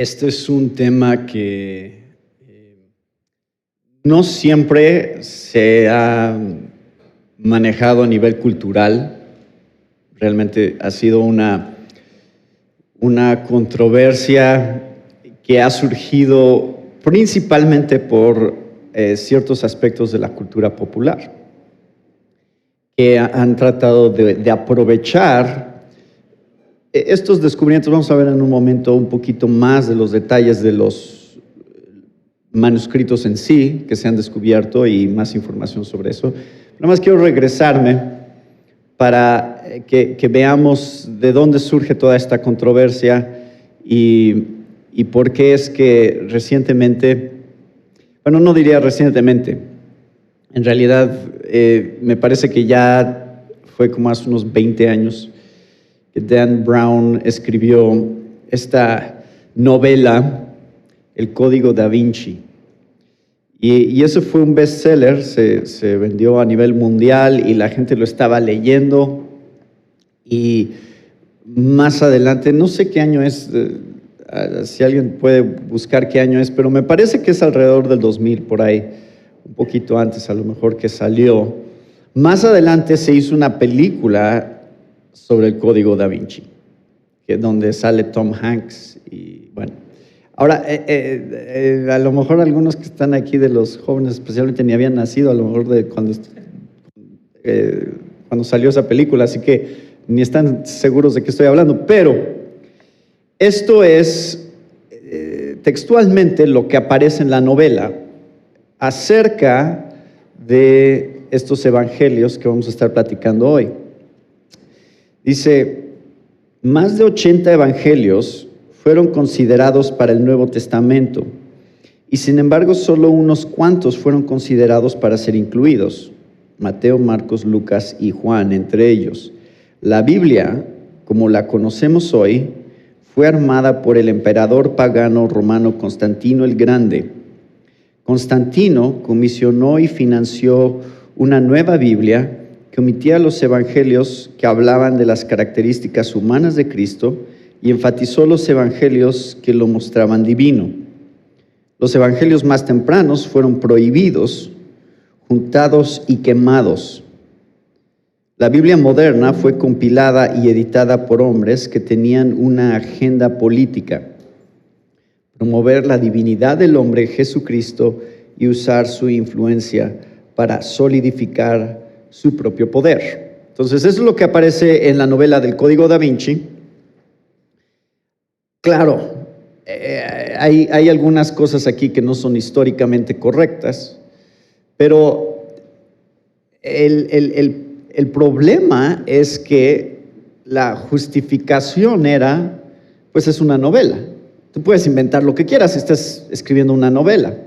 Este es un tema que no siempre se ha manejado a nivel cultural. Realmente ha sido una controversia que ha surgido principalmente por ciertos aspectos de la cultura popular, que han tratado de aprovechar estos descubrimientos. Vamos a ver en un momento un poquito más de los detalles de los manuscritos en sí que se han descubierto y más información sobre eso. Nada más quiero regresarme para que veamos de dónde surge toda esta controversia y por qué es que recientemente, bueno, no diría recientemente, en realidad me parece que ya fue como hace unos 20 años que Dan Brown escribió esta novela, El Código Da Vinci. Y eso fue un bestseller, se vendió a nivel mundial y la gente lo estaba leyendo. Y más adelante, no sé qué año es, si alguien puede buscar qué año es, pero me parece que es alrededor del 2000, por ahí, un poquito antes a lo mejor que salió. Más adelante se hizo una película sobre el Código Da Vinci, donde sale Tom Hanks y bueno. Ahora, a lo mejor algunos que están aquí de los jóvenes especialmente ni habían nacido a lo mejor de cuando salió esa película, así que ni están seguros de qué estoy hablando, pero esto es textualmente lo que aparece en la novela acerca de estos evangelios que vamos a estar platicando hoy. Dice, más de 80 evangelios fueron considerados para el Nuevo Testamento y sin embargo solo unos cuantos fueron considerados para ser incluidos. Mateo, Marcos, Lucas y Juan, entre ellos. La Biblia, como la conocemos hoy, fue armada por el emperador pagano romano Constantino el Grande. Constantino comisionó y financió una nueva Biblia que omitía los evangelios que hablaban de las características humanas de Cristo y enfatizó los evangelios que lo mostraban divino. Los evangelios más tempranos fueron prohibidos, juntados y quemados. La Biblia moderna fue compilada y editada por hombres que tenían una agenda política: promover la divinidad del hombre Jesucristo y usar su influencia para solidificar su propio poder. Entonces, eso es lo que aparece en la novela del Código Da Vinci. Claro, hay algunas cosas aquí que no son históricamente correctas, pero el problema es que la justificación era, pues es una novela. Tú puedes inventar lo que quieras si estás escribiendo una novela,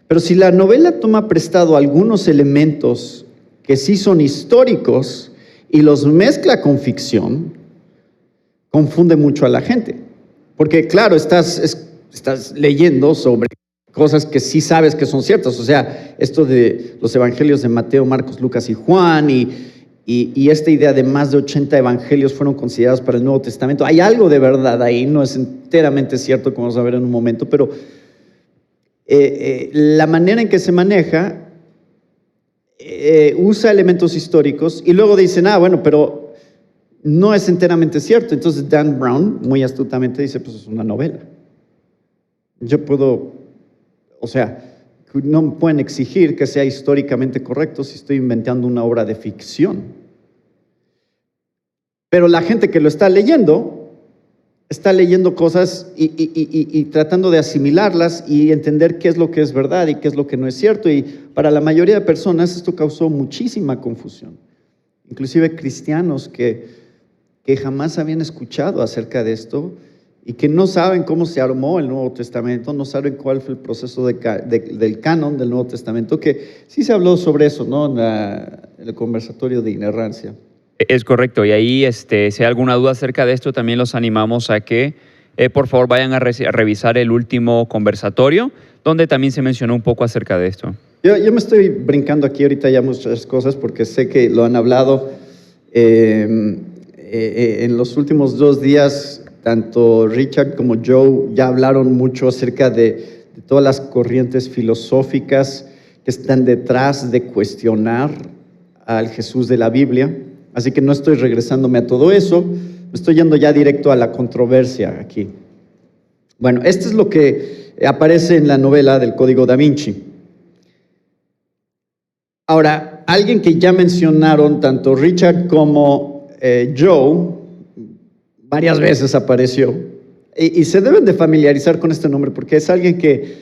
pero si la novela toma prestado algunos elementos que sí son históricos y los mezcla con ficción, confunde mucho a la gente. Porque claro, estás leyendo sobre cosas que sí sabes que son ciertas. O sea, esto de los evangelios de Mateo, Marcos, Lucas y Juan y esta idea de más de 80 evangelios fueron considerados para el Nuevo Testamento. Hay algo de verdad ahí, no es enteramente cierto, como vamos a ver en un momento, pero la manera en que se maneja usa elementos históricos y luego dicen, bueno, pero no es enteramente cierto. Entonces Dan Brown, muy astutamente, dice, pues es una novela. Yo puedo, o sea, no me pueden exigir que sea históricamente correcto si estoy inventando una obra de ficción. Pero la gente que lo está leyendo cosas y tratando de asimilarlas y entender qué es lo que es verdad y qué es lo que no es cierto. Y para la mayoría de personas esto causó muchísima confusión. Inclusive cristianos que jamás habían escuchado acerca de esto y que no saben cómo se armó el Nuevo Testamento, no saben cuál fue el proceso del canon del Nuevo Testamento, que sí se habló sobre eso, ¿no? En el conversatorio de inerrancia. Es correcto, y ahí si hay alguna duda acerca de esto, también los animamos a que por favor vayan a revisar el último conversatorio, donde también se mencionó un poco acerca de esto. Yo me estoy brincando aquí ahorita ya muchas cosas porque sé que lo han hablado en los últimos 2 días. tanto Richard como Joe ya hablaron mucho acerca de todas las corrientes filosóficas que están detrás de cuestionar al Jesús de la Biblia. Así que no estoy regresándome a todo eso, me estoy yendo ya directo a la controversia aquí. Bueno, esto es lo que aparece en la novela del Código Da Vinci. Ahora, alguien que ya mencionaron, tanto Richard como Joe, varias veces apareció, y se deben de familiarizar con este nombre porque es alguien que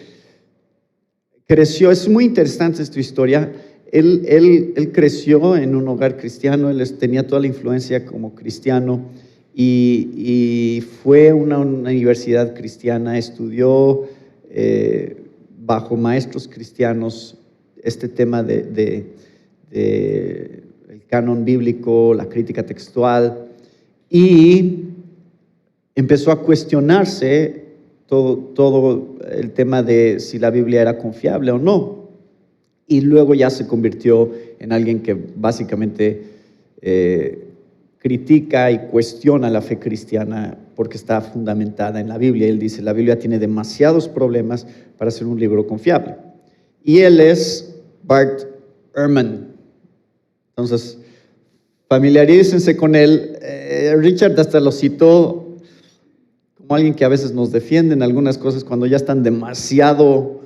creció, es muy interesante esta historia. Él creció en un hogar cristiano, él tenía toda la influencia como cristiano y fue a una universidad cristiana, estudió bajo maestros cristianos este tema el canon bíblico, la crítica textual, y empezó a cuestionarse todo el tema de si la Biblia era confiable o no. Y luego ya se convirtió en alguien que básicamente critica y cuestiona la fe cristiana porque está fundamentada en la Biblia. Él dice, la Biblia tiene demasiados problemas para ser un libro confiable. Y él es Bart Ehrman. Entonces, familiarícense con él. Richard hasta lo citó como alguien que a veces nos defiende en algunas cosas cuando ya están demasiado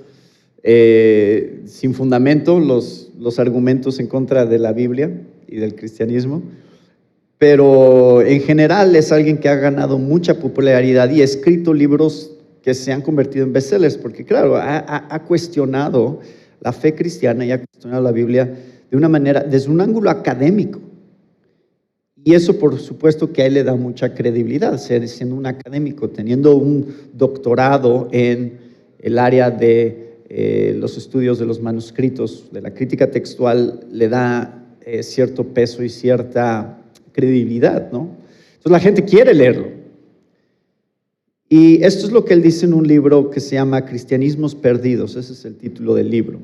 sin fundamento los argumentos en contra de la Biblia y del cristianismo, pero en general es alguien que ha ganado mucha popularidad y ha escrito libros que se han convertido en bestsellers, porque claro, ha cuestionado la fe cristiana y ha cuestionado la Biblia de una manera, desde un ángulo académico. Y eso, por supuesto, que a él le da mucha credibilidad, siendo un académico, teniendo un doctorado en el área de los estudios de los manuscritos, de la crítica textual, le da cierto peso y cierta credibilidad, ¿no? Entonces la gente quiere leerlo. Y esto es lo que él dice en un libro que se llama Cristianismos Perdidos, ese es el título del libro.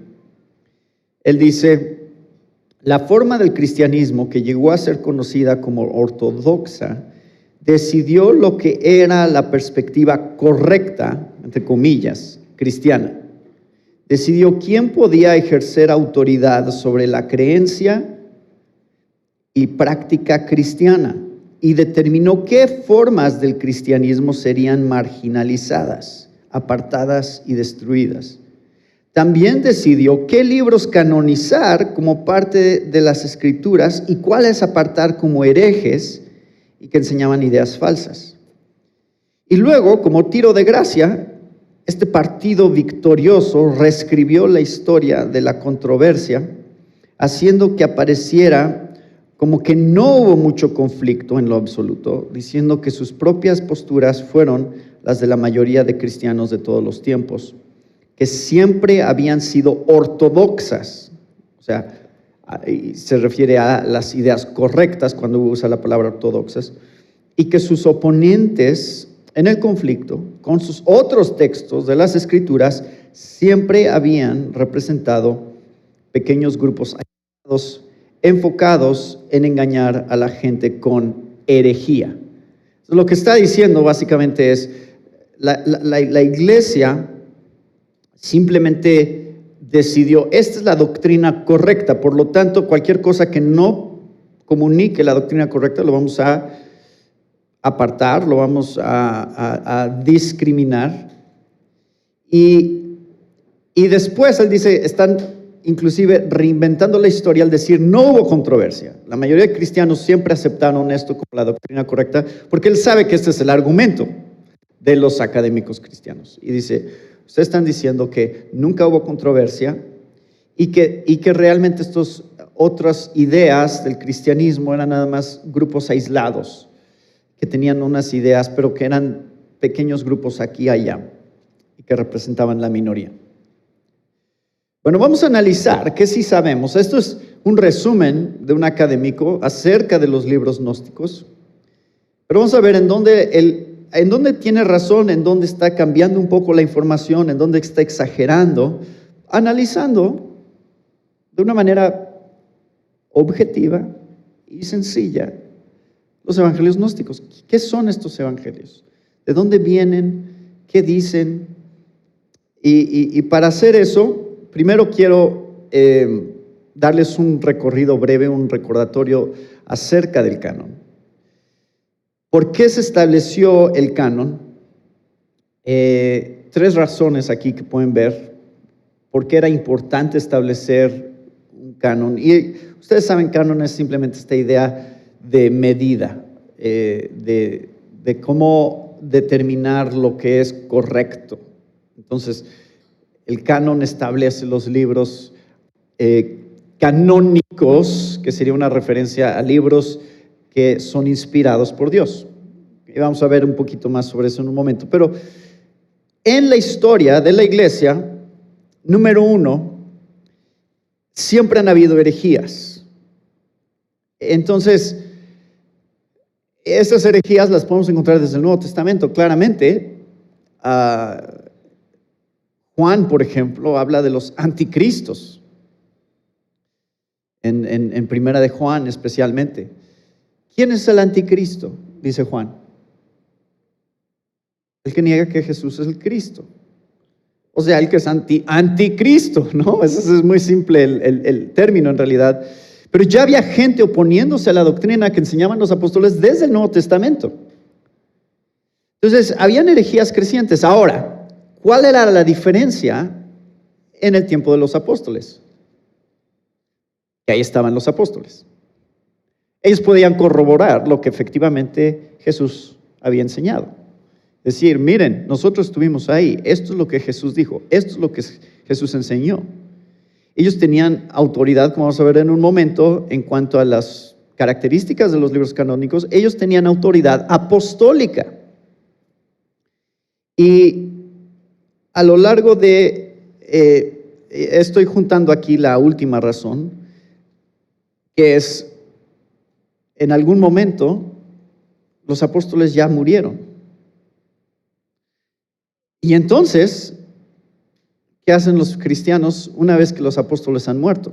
Él dice, la forma del cristianismo que llegó a ser conocida como ortodoxa decidió lo que era la perspectiva correcta, entre comillas, cristiana. Decidió quién podía ejercer autoridad sobre la creencia y práctica cristiana y determinó qué formas del cristianismo serían marginalizadas, apartadas y destruidas. También decidió qué libros canonizar como parte de las escrituras y cuáles apartar como herejes y que enseñaban ideas falsas. Y luego, como tiro de gracia, este partido victorioso reescribió la historia de la controversia, haciendo que apareciera como que no hubo mucho conflicto en lo absoluto, diciendo que sus propias posturas fueron las de la mayoría de cristianos de todos los tiempos, que siempre habían sido ortodoxas, o sea, se refiere a las ideas correctas cuando usa la palabra ortodoxas, y que sus oponentes en el conflicto con sus otros textos de las Escrituras siempre habían representado pequeños grupos aislados, enfocados en engañar a la gente con herejía. Lo que está diciendo básicamente es, la iglesia simplemente decidió, esta es la doctrina correcta, por lo tanto, cualquier cosa que no comunique la doctrina correcta lo vamos a apartar, lo vamos a discriminar. Y después él dice, están inclusive reinventando la historia al decir, no hubo controversia. La mayoría de cristianos siempre aceptaron esto como la doctrina correcta, porque él sabe que este es el argumento de los académicos cristianos. Y dice, ustedes están diciendo que nunca hubo controversia y que realmente estas otras ideas del cristianismo eran nada más grupos aislados, que tenían unas ideas, pero que eran pequeños grupos aquí y allá, y que representaban la minoría. Bueno, vamos a analizar qué sí sabemos. Esto es un resumen de un académico acerca de los libros gnósticos, pero vamos a ver en dónde tiene razón, en dónde está cambiando un poco la información, en dónde está exagerando, analizando de una manera objetiva y sencilla los evangelios gnósticos. ¿Qué son estos evangelios? ¿De dónde vienen? ¿Qué dicen? Y para hacer eso, primero quiero darles un recorrido breve, un recordatorio acerca del canon. ¿Por qué se estableció el canon? Tres razones aquí que pueden ver por qué era importante establecer un canon. Y ustedes saben, canon es simplemente esta idea de medida, de cómo determinar lo que es correcto. Entonces, el canon establece los libros canónicos, que sería una referencia a libros que son inspirados por Dios. Y vamos a ver un poquito más sobre eso en un momento. Pero en la historia de la iglesia, número uno, siempre han habido herejías. Entonces, estas herejías las podemos encontrar desde el Nuevo Testamento, claramente. Juan, por ejemplo, habla de los anticristos. En Primera de Juan especialmente. ¿Quién es el anticristo? Dice Juan. El que niega que Jesús es el Cristo. O sea, el que es anticristo, ¿no? Ese es muy simple el término en realidad. Pero ya había gente oponiéndose a la doctrina que enseñaban los apóstoles desde el Nuevo Testamento. Entonces, habían herejías crecientes. Ahora, ¿cuál era la diferencia en el tiempo de los apóstoles? Que ahí estaban los apóstoles. Ellos podían corroborar lo que efectivamente Jesús había enseñado. Decir, miren, nosotros estuvimos ahí, esto es lo que Jesús dijo, esto es lo que Jesús enseñó. Ellos tenían autoridad, como vamos a ver en un momento, en cuanto a las características de los libros canónicos. Ellos tenían autoridad apostólica. Y a lo largo de, estoy juntando aquí la última razón, que es, en algún momento, los apóstoles ya murieron. Y entonces, ¿qué hacen los cristianos una vez que los apóstoles han muerto?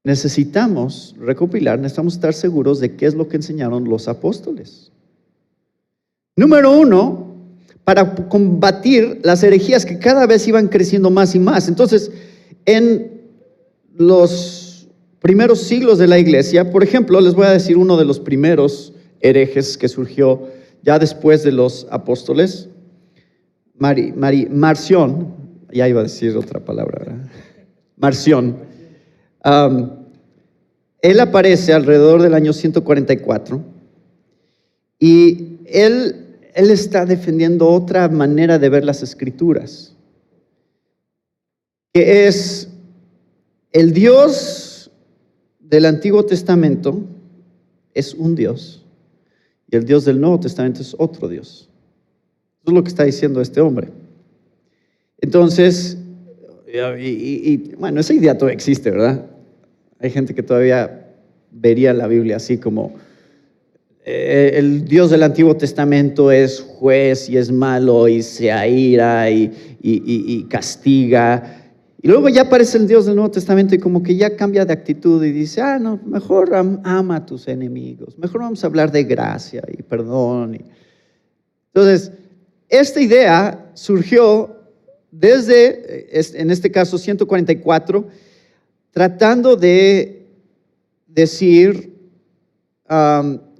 Necesitamos recopilar, necesitamos estar seguros de qué es lo que enseñaron los apóstoles. Número uno, para combatir las herejías que cada vez iban creciendo más y más. Entonces, en los primeros siglos de la iglesia, por ejemplo, les voy a decir uno de los primeros herejes que surgió ya después de los apóstoles. Marción, ya iba a decir otra palabra, ¿verdad? Marción. Él aparece alrededor del año 144 y él está defendiendo otra manera de ver las escrituras, que es el Dios del Antiguo Testamento es un Dios y el Dios del Nuevo Testamento es otro Dios. Eso es lo que está diciendo este hombre. Entonces, bueno, esa idea todavía existe, ¿verdad? Hay gente que todavía vería la Biblia así como el Dios del Antiguo Testamento es juez y es malo y se aira y castiga. Y luego ya aparece el Dios del Nuevo Testamento y como que ya cambia de actitud y dice, no, mejor ama a tus enemigos, mejor vamos a hablar de gracia y perdón. Entonces, esta idea surgió desde, en este caso, 144, tratando de decir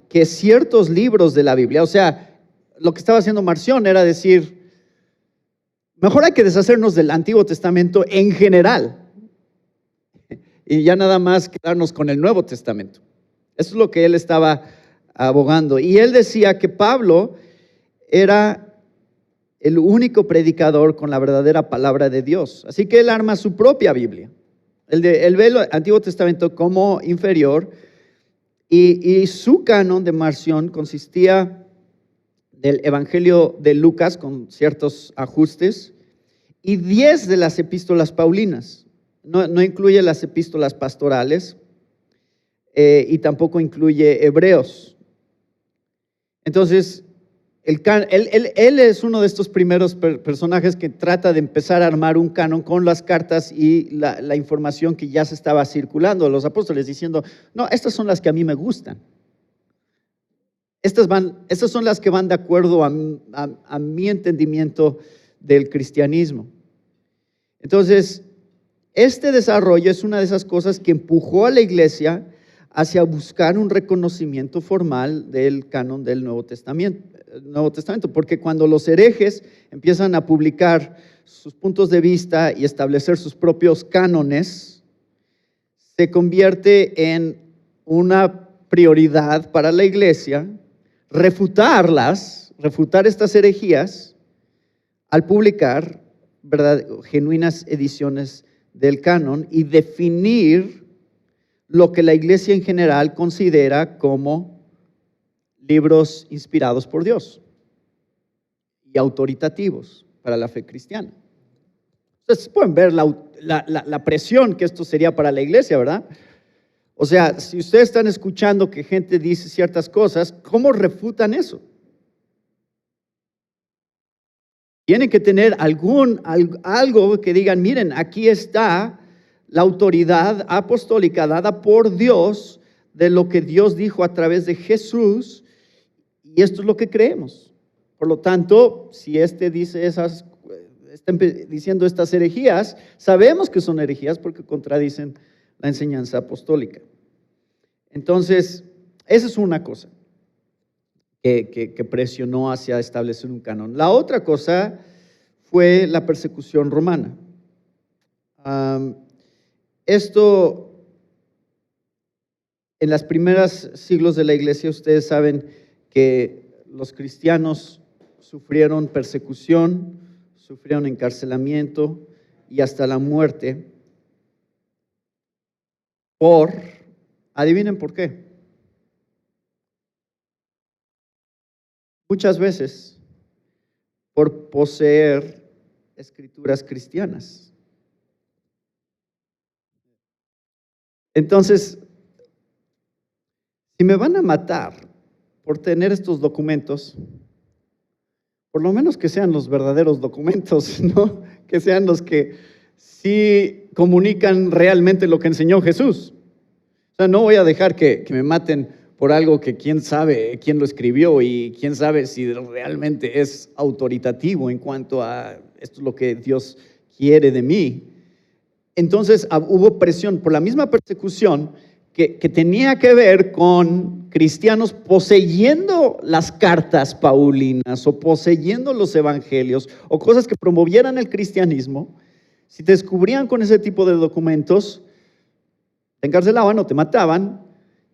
que ciertos libros de la Biblia, o sea, lo que estaba haciendo Marción era decir, mejor hay que deshacernos del Antiguo Testamento en general y ya nada más quedarnos con el Nuevo Testamento. Eso es lo que él estaba abogando. Y él decía que Pablo era el único predicador con la verdadera palabra de Dios. Así que él arma su propia Biblia. Él ve el Antiguo Testamento como inferior y su canon de Marción consistía del Evangelio de Lucas con ciertos ajustes y 10 de las epístolas paulinas. No incluye las epístolas pastorales y tampoco incluye Hebreos. Entonces, él es uno de estos primeros personajes que trata de empezar a armar un canon con las cartas y la información que ya se estaba circulando a los apóstoles, diciendo, no, estas son las que a mí me gustan. estas son las que van de acuerdo a mi entendimiento del cristianismo. Entonces, este desarrollo es una de esas cosas que empujó a la iglesia hacia buscar un reconocimiento formal del canon del Nuevo Testamento, porque cuando los herejes empiezan a publicar sus puntos de vista y establecer sus propios cánones, se convierte en una prioridad para la iglesia refutar estas herejías al publicar, ¿verdad?, genuinas ediciones del canon y definir lo que la iglesia en general considera como libros inspirados por Dios y autoritativos para la fe cristiana. Entonces pueden ver la presión que esto sería para la iglesia, ¿verdad? O sea, si ustedes están escuchando que gente dice ciertas cosas, ¿cómo refutan eso? Tienen que tener algo que digan, miren, aquí está la autoridad apostólica dada por Dios de lo que Dios dijo a través de Jesús, y esto es lo que creemos. Por lo tanto, si está diciendo estas herejías, sabemos que son herejías porque contradicen la enseñanza apostólica. Entonces, esa es una cosa que presionó hacia establecer un canon. La otra cosa fue la persecución romana. Esto, en los primeros siglos de la iglesia, ustedes saben que los cristianos sufrieron persecución, sufrieron encarcelamiento y hasta la muerte adivinen por qué. Muchas veces por poseer escrituras cristianas. Entonces, si me van a matar por tener estos documentos, por lo menos que sean los verdaderos documentos, ¿no? Que sean los que sí comunican realmente lo que enseñó Jesús. O sea, no voy a dejar que me maten por algo que quién sabe quién lo escribió y quién sabe si realmente es autoritativo en cuanto a esto es lo que Dios quiere de mí. Entonces hubo presión por la misma persecución que tenía que ver con cristianos poseyendo las cartas paulinas o poseyendo los evangelios o cosas que promovieran el cristianismo. Si te descubrían con ese tipo de documentos, te encarcelaban o te mataban.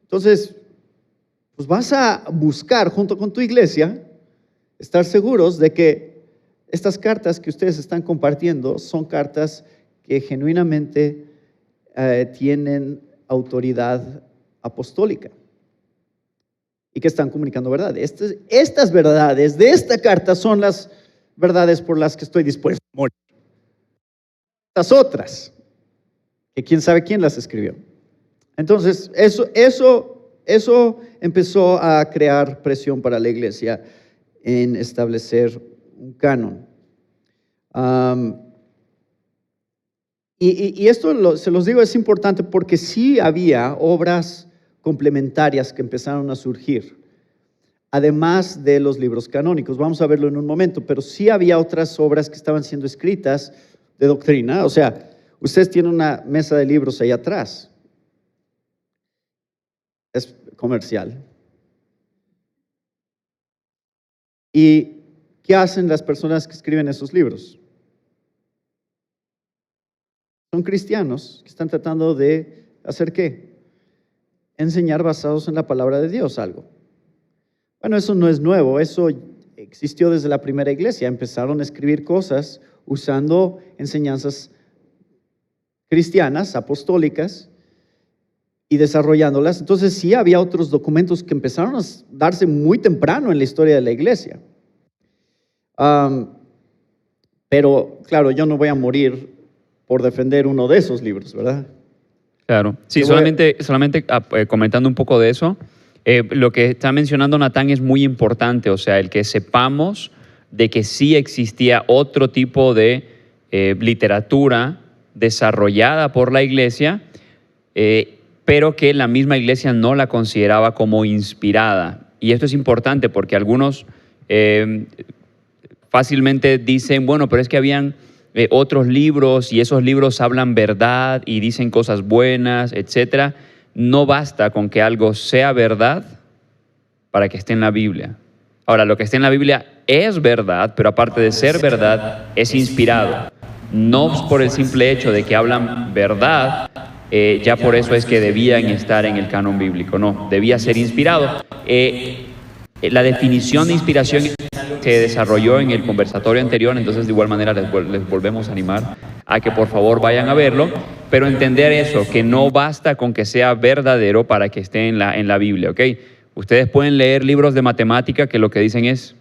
Entonces, pues vas a buscar junto con tu iglesia estar seguros de que estas cartas que ustedes están compartiendo son cartas que genuinamente tienen autoridad apostólica y que están comunicando verdad. Estas verdades de esta carta son las verdades por las que estoy dispuesto a morir. Estas otras, que quién sabe quién las escribió. Entonces, eso empezó a crear presión para la iglesia en establecer un canon. Y esto se los digo, es importante porque sí había obras complementarias que empezaron a surgir, además de los libros canónicos. Vamos a verlo en un momento, pero sí había otras obras que estaban siendo escritas de doctrina. O sea, ustedes tienen una mesa de libros ahí atrás. Es comercial. ¿Y qué hacen las personas que escriben esos libros? Son cristianos que están tratando de hacer ¿qué? Enseñar basados en la palabra de Dios algo. Bueno, eso no es nuevo, eso existió desde la primera iglesia. Empezaron a escribir cosas usando enseñanzas cristianas, apostólicas, y desarrollándolas. Entonces sí había otros documentos que empezaron a darse muy temprano en la historia de la iglesia. Pero claro, yo no voy a morir por defender uno de esos libros, ¿verdad? Claro. Sí, solamente comentando un poco de eso, lo que está mencionando Natán es muy importante, o sea, el que sepamos de que sí existía otro tipo de literatura desarrollada por la iglesia, pero que la misma iglesia no la consideraba como inspirada. y esto es importante porque algunos fácilmente dicen, bueno, pero es que habían otros libros y esos libros hablan verdad y dicen cosas buenas, etcétera. No basta con que algo sea verdad para que esté en la Biblia. Ahora, lo que esté en la Biblia es verdad, pero aparte de ser verdad, es inspirado. No por el simple hecho de que hablan verdad, ya por eso es que debían estar en el canon bíblico. No, debía ser inspirado. La definición de inspiración se desarrolló en el conversatorio anterior, entonces de igual manera les volvemos a animar a que por favor vayan a verlo, pero entender eso, que no basta con que sea verdadero para que esté en la Biblia, ¿ok? Ustedes pueden leer libros de matemática que lo que dicen es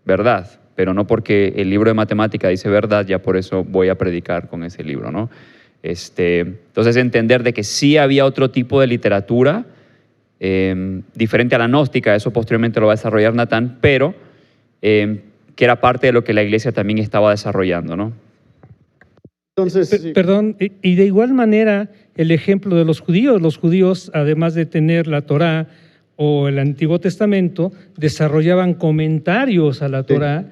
verdad, pero no porque el libro de matemática dice verdad, ya por eso voy a predicar con ese libro, ¿no? Entonces entender de que sí había otro tipo de literatura diferente a la gnóstica, eso posteriormente lo va a desarrollar Natán, pero que era parte de lo que la iglesia también estaba desarrollando, ¿no? Entonces, sí. Perdón, y de igual manera el ejemplo de los judíos, además de tener la Torá o el Antiguo Testamento, desarrollaban comentarios a la Torá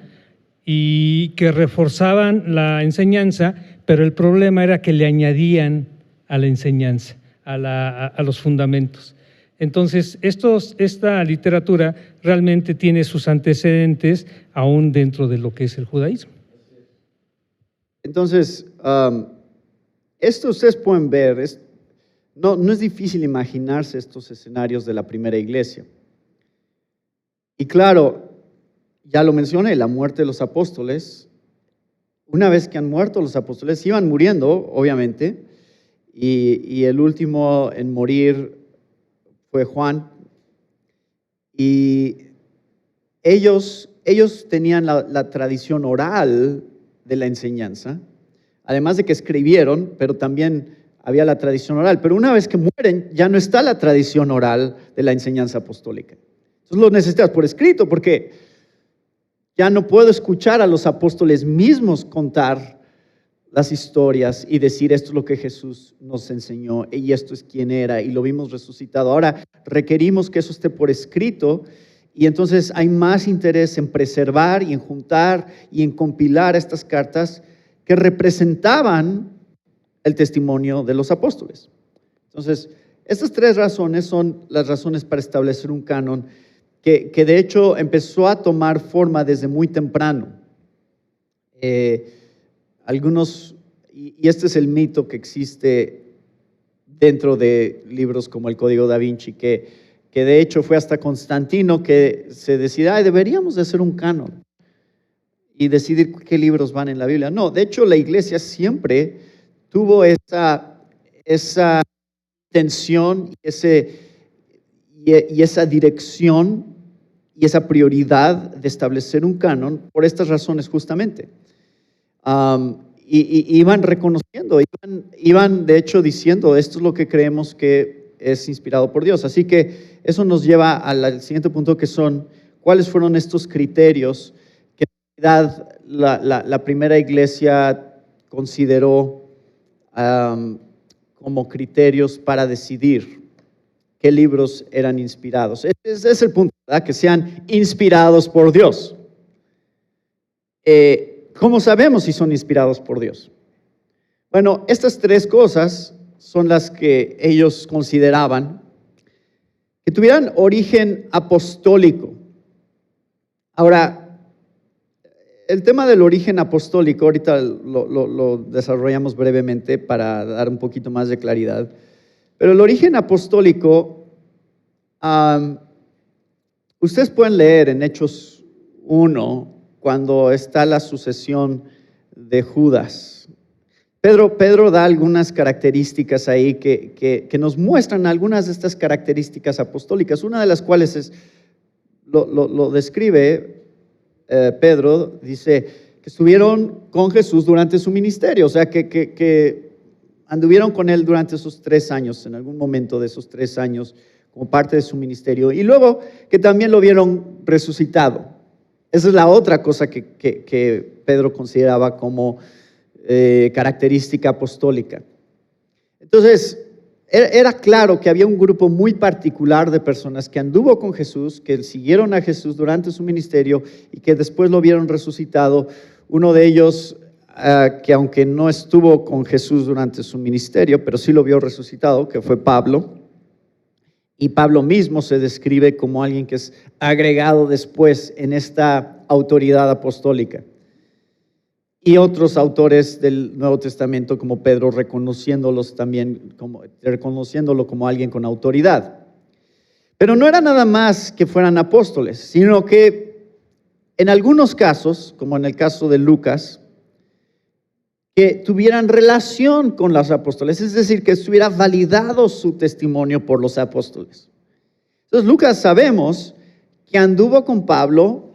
y que reforzaban la enseñanza, pero el problema era que le añadían a la enseñanza, a los fundamentos. Entonces, esta literatura realmente tiene sus antecedentes aún dentro de lo que es el judaísmo. Entonces, esto ustedes pueden ver, no es difícil imaginarse estos escenarios de la primera iglesia. Y claro, ya lo mencioné, la muerte de los apóstoles. Una vez que han muerto los apóstoles, iban muriendo, obviamente, y el último en morir fue Juan, y ellos tenían la tradición oral de la enseñanza, además de que escribieron, pero también había la tradición oral, pero una vez que mueren ya no está la tradición oral de la enseñanza apostólica. Entonces lo necesitas por escrito, porque ya no puedo escuchar a los apóstoles mismos contar las historias y decir esto es lo que Jesús nos enseñó y esto es quién era y lo vimos resucitado. Ahora requerimos que eso esté por escrito y entonces hay más interés en preservar y en juntar y en compilar estas cartas que representaban el testimonio de los apóstoles. Entonces, estas tres razones son las razones para establecer un canon que de hecho empezó a tomar forma desde muy temprano. Algunos, y este es el mito que existe dentro de libros como el Código Da Vinci, que de hecho fue hasta Constantino que se decidió, deberíamos de hacer un canon y decidir qué libros van en la Biblia. No, de hecho la iglesia siempre tuvo esa tensión y esa dirección y esa prioridad de establecer un canon por estas razones justamente. Iban reconociendo, iban de hecho diciendo, esto es lo que creemos que es inspirado por Dios. Así que eso nos lleva al siguiente punto, que son, ¿cuáles fueron estos criterios que en realidad la primera iglesia consideró como criterios para decidir qué libros eran inspirados? Ese es el punto, ¿verdad? Que sean inspirados por Dios. ¿Cómo sabemos si son inspirados por Dios? Bueno, estas tres cosas son las que ellos consideraban que tuvieran origen apostólico. Ahora, el tema del origen apostólico, ahorita lo desarrollamos brevemente para dar un poquito más de claridad, pero el origen apostólico, ustedes pueden leer en Hechos 1, cuando está la sucesión de Judas. Pedro da algunas características ahí que nos muestran algunas de estas características apostólicas, una de las cuales lo describe Pedro, dice que estuvieron con Jesús durante su ministerio, o sea que anduvieron con él durante esos 3 años, en algún momento de esos 3 años, como parte de su ministerio, y luego que también lo vieron resucitado. Esa es la otra cosa que Pedro consideraba como característica apostólica. Entonces, era claro que había un grupo muy particular de personas que anduvo con Jesús, que siguieron a Jesús durante su ministerio y que después lo vieron resucitado. Uno de ellos, que aunque no estuvo con Jesús durante su ministerio, pero sí lo vio resucitado, que fue Pablo. Y Pablo mismo se describe como alguien que es agregado después en esta autoridad apostólica. Y otros autores del Nuevo Testamento como Pedro reconociéndolo como alguien con autoridad. Pero no era nada más que fueran apóstoles, sino que en algunos casos, como en el caso de Lucas, que tuvieran relación con los apóstoles, es decir, que estuviera validado su testimonio por los apóstoles. Entonces Lucas sabemos que anduvo con Pablo,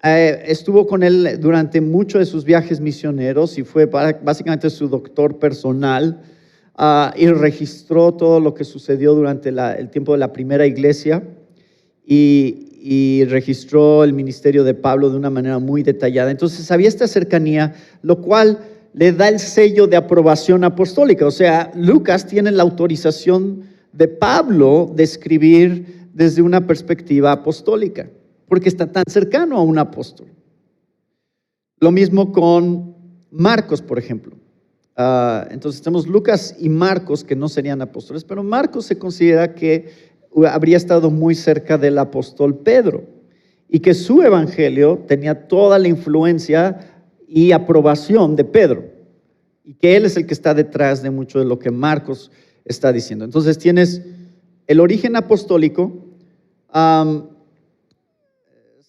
estuvo con él durante muchos de sus viajes misioneros y fue básicamente su doctor personal, y registró todo lo que sucedió durante el tiempo de la primera iglesia y registró el ministerio de Pablo de una manera muy detallada. Entonces había esta cercanía, lo cual le da el sello de aprobación apostólica. O sea, Lucas tiene la autorización de Pablo de escribir desde una perspectiva apostólica, porque está tan cercano a un apóstol. Lo mismo con Marcos, por ejemplo. Entonces tenemos Lucas y Marcos, que no serían apóstoles, pero Marcos se considera que habría estado muy cerca del apóstol Pedro y que su evangelio tenía toda la influencia y aprobación de Pedro, y que él es el que está detrás de mucho de lo que Marcos está diciendo. Entonces tienes el origen apostólico,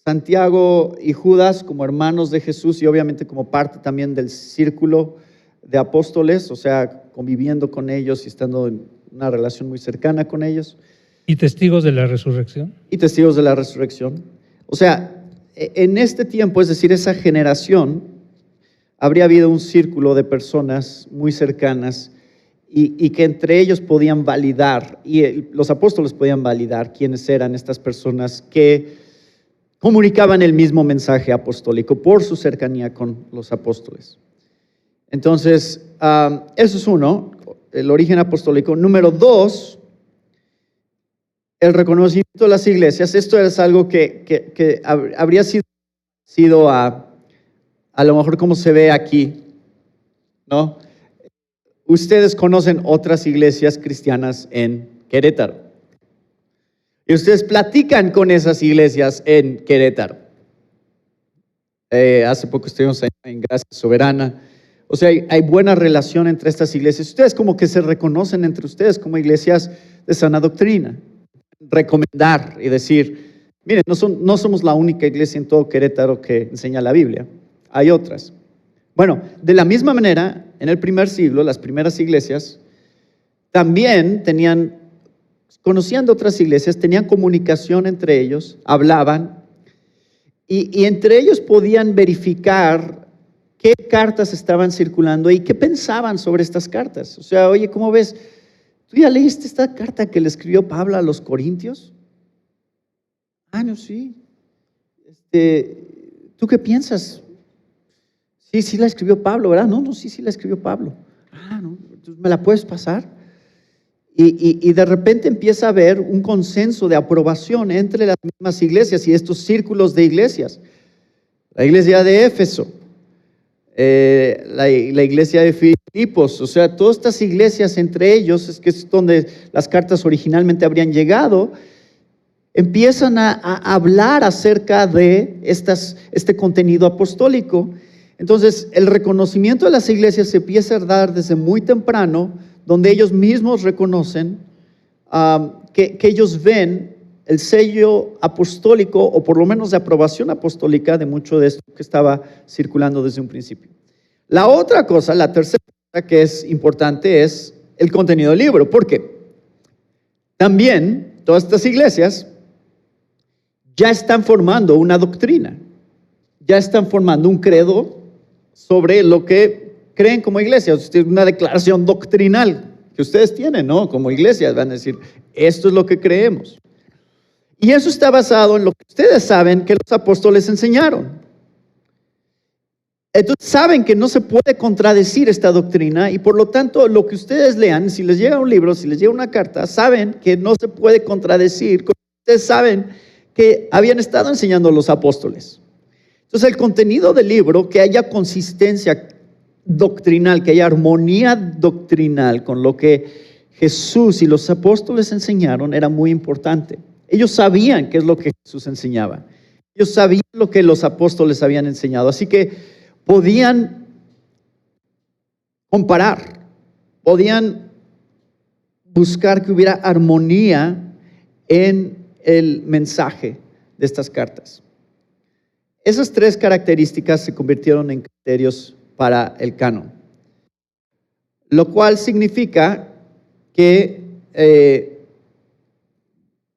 Santiago y Judas como hermanos de Jesús y obviamente como parte también del círculo de apóstoles, o sea, conviviendo con ellos y estando en una relación muy cercana con ellos. ¿Y testigos de la resurrección? Y testigos de la resurrección. O sea, en este tiempo, es decir, esa generación, habría habido un círculo de personas muy cercanas y que entre ellos podían validar, y los apóstoles podían validar quiénes eran estas personas que comunicaban el mismo mensaje apostólico por su cercanía con los apóstoles. Entonces, eso es uno, el origen apostólico. Número dos, el reconocimiento de las iglesias. Esto es algo que habría sido a lo mejor como se ve aquí, ¿no? Ustedes conocen otras iglesias cristianas en Querétaro. Y ustedes platican con esas iglesias en Querétaro. Hace poco estuvimos en Gracia Soberana. O sea, hay buena relación entre estas iglesias. Ustedes como que se reconocen entre ustedes como iglesias de sana doctrina. Recomendar y decir, miren, no somos la única iglesia en todo Querétaro que enseña la Biblia. Hay otras. Bueno, de la misma manera, en el primer siglo, las primeras iglesias también conocían de otras iglesias, tenían comunicación entre ellos, hablaban, y entre ellos podían verificar qué cartas estaban circulando y qué pensaban sobre estas cartas. O sea, oye, ¿cómo ves? ¿Tú ya leíste esta carta que le escribió Pablo a los Corintios? No, sí. ¿Tú qué piensas? Sí la escribió Pablo, ¿verdad? No, sí la escribió Pablo. No, entonces ¿me la puedes pasar? Y de repente empieza a haber un consenso de aprobación entre las mismas iglesias y estos círculos de iglesias. La iglesia de Éfeso, la iglesia de Filipos, o sea, todas estas iglesias entre ellos, es que es donde las cartas originalmente habrían llegado, empiezan a hablar acerca de este contenido apostólico. Entonces, el reconocimiento de las iglesias se empieza a dar desde muy temprano, donde ellos mismos reconocen que ellos ven el sello apostólico, o por lo menos de aprobación apostólica de mucho de esto que estaba circulando desde un principio. La otra cosa, la tercera cosa que es importante es el contenido del libro. ¿Por qué? También todas estas iglesias ya están formando una doctrina, ya están formando un credo sobre lo que creen como iglesia. Una declaración doctrinal que ustedes tienen, ¿no? Como iglesias van a decir, esto es lo que creemos. Y eso está basado en lo que ustedes saben que los apóstoles enseñaron. Entonces saben que no se puede contradecir esta doctrina y por lo tanto lo que ustedes lean, si les llega un libro, si les llega una carta, saben que no se puede contradecir. Ustedes saben que habían estado enseñando los apóstoles. Entonces el contenido del libro, que haya consistencia doctrinal, que haya armonía doctrinal con lo que Jesús y los apóstoles enseñaron, era muy importante. Ellos sabían qué es lo que Jesús enseñaba. Ellos sabían lo que los apóstoles habían enseñado. Así que podían comparar, podían buscar que hubiera armonía en el mensaje de estas cartas. Esas tres características se convirtieron en criterios para el canon, lo cual significa que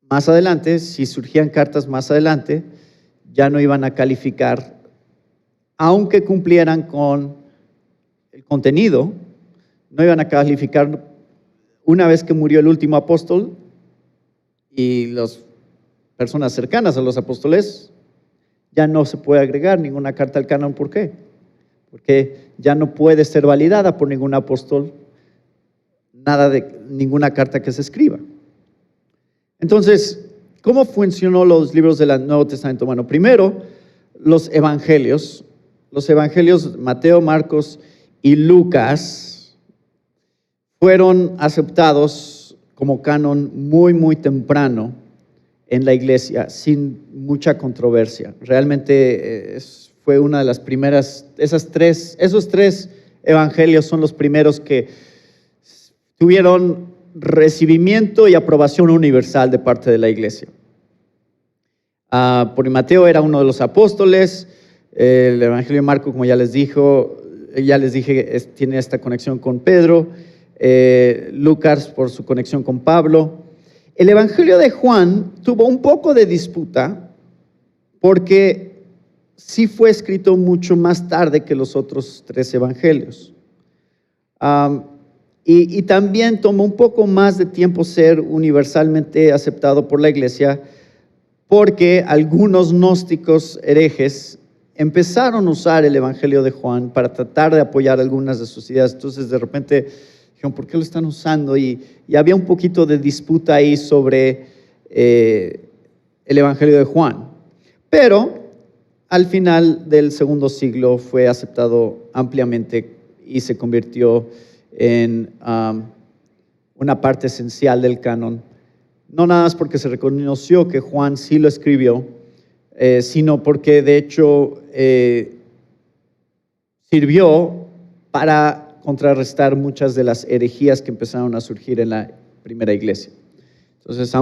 más adelante, si surgían cartas más adelante, ya no iban a calificar, aunque cumplieran con el contenido, no iban a calificar una vez que murió el último apóstol y las personas cercanas a los apóstoles, ya no se puede agregar ninguna carta al canon. ¿Por qué? Porque ya no puede ser validada por ningún apóstol, nada de ninguna carta que se escriba. Entonces, ¿cómo funcionó los libros del Nuevo Testamento? Bueno, primero, los evangelios, Mateo, Marcos y Lucas, fueron aceptados como canon muy temprano en la iglesia, sin mucha controversia. Realmente fue una de las primeras, esos tres evangelios son los primeros que tuvieron recibimiento y aprobación universal de parte de la iglesia. Porque Mateo era uno de los apóstoles, el evangelio de Marco, como ya les dije, tiene esta conexión con Pedro, Lucas por su conexión con Pablo. El evangelio de Juan tuvo un poco de disputa porque sí fue escrito mucho más tarde que los otros tres evangelios. Y también tomó un poco más de tiempo ser universalmente aceptado por la iglesia porque algunos gnósticos herejes empezaron a usar el evangelio de Juan para tratar de apoyar algunas de sus ideas. Entonces de repente dijeron, ¿por qué lo están usando? Y había un poquito de disputa ahí sobre el evangelio de Juan. Pero al final del segundo siglo fue aceptado ampliamente y se convirtió en una parte esencial del canon, no nada más porque se reconoció que Juan sí lo escribió, sino porque de hecho sirvió para contrarrestar muchas de las herejías que empezaron a surgir en la primera iglesia. Entonces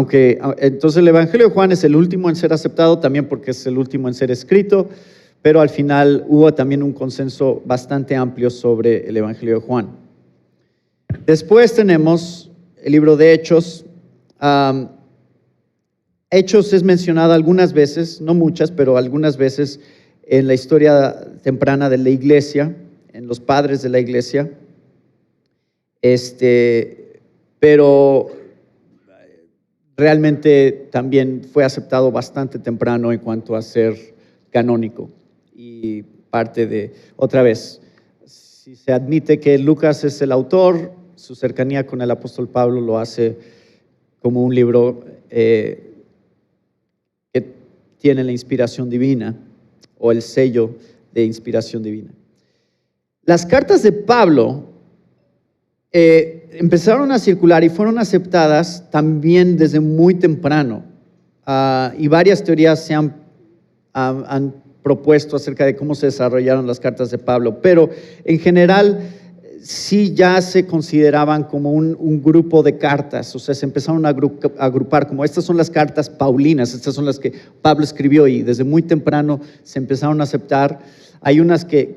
el evangelio de Juan es el último en ser aceptado, también porque es el último en ser escrito, pero al final hubo también un consenso bastante amplio sobre el evangelio de Juan. Después tenemos el libro de Hechos. Hechos es mencionado algunas veces, no muchas, pero algunas veces en la historia temprana de la iglesia, en los padres de la iglesia, pero realmente también fue aceptado bastante temprano en cuanto a ser canónico y parte de, otra vez, si se admite que Lucas es el autor, su cercanía con el apóstol Pablo lo hace como un libro que tiene la inspiración divina o el sello de inspiración divina. Las cartas de Pablo empezaron a circular y fueron aceptadas también desde muy temprano, y varias teorías se han propuesto acerca de cómo se desarrollaron las cartas de Pablo, pero en general sí ya se consideraban como un grupo de cartas, o sea, se empezaron a agrupar como estas son las cartas paulinas, estas son las que Pablo escribió y desde muy temprano se empezaron a aceptar. Hay unas que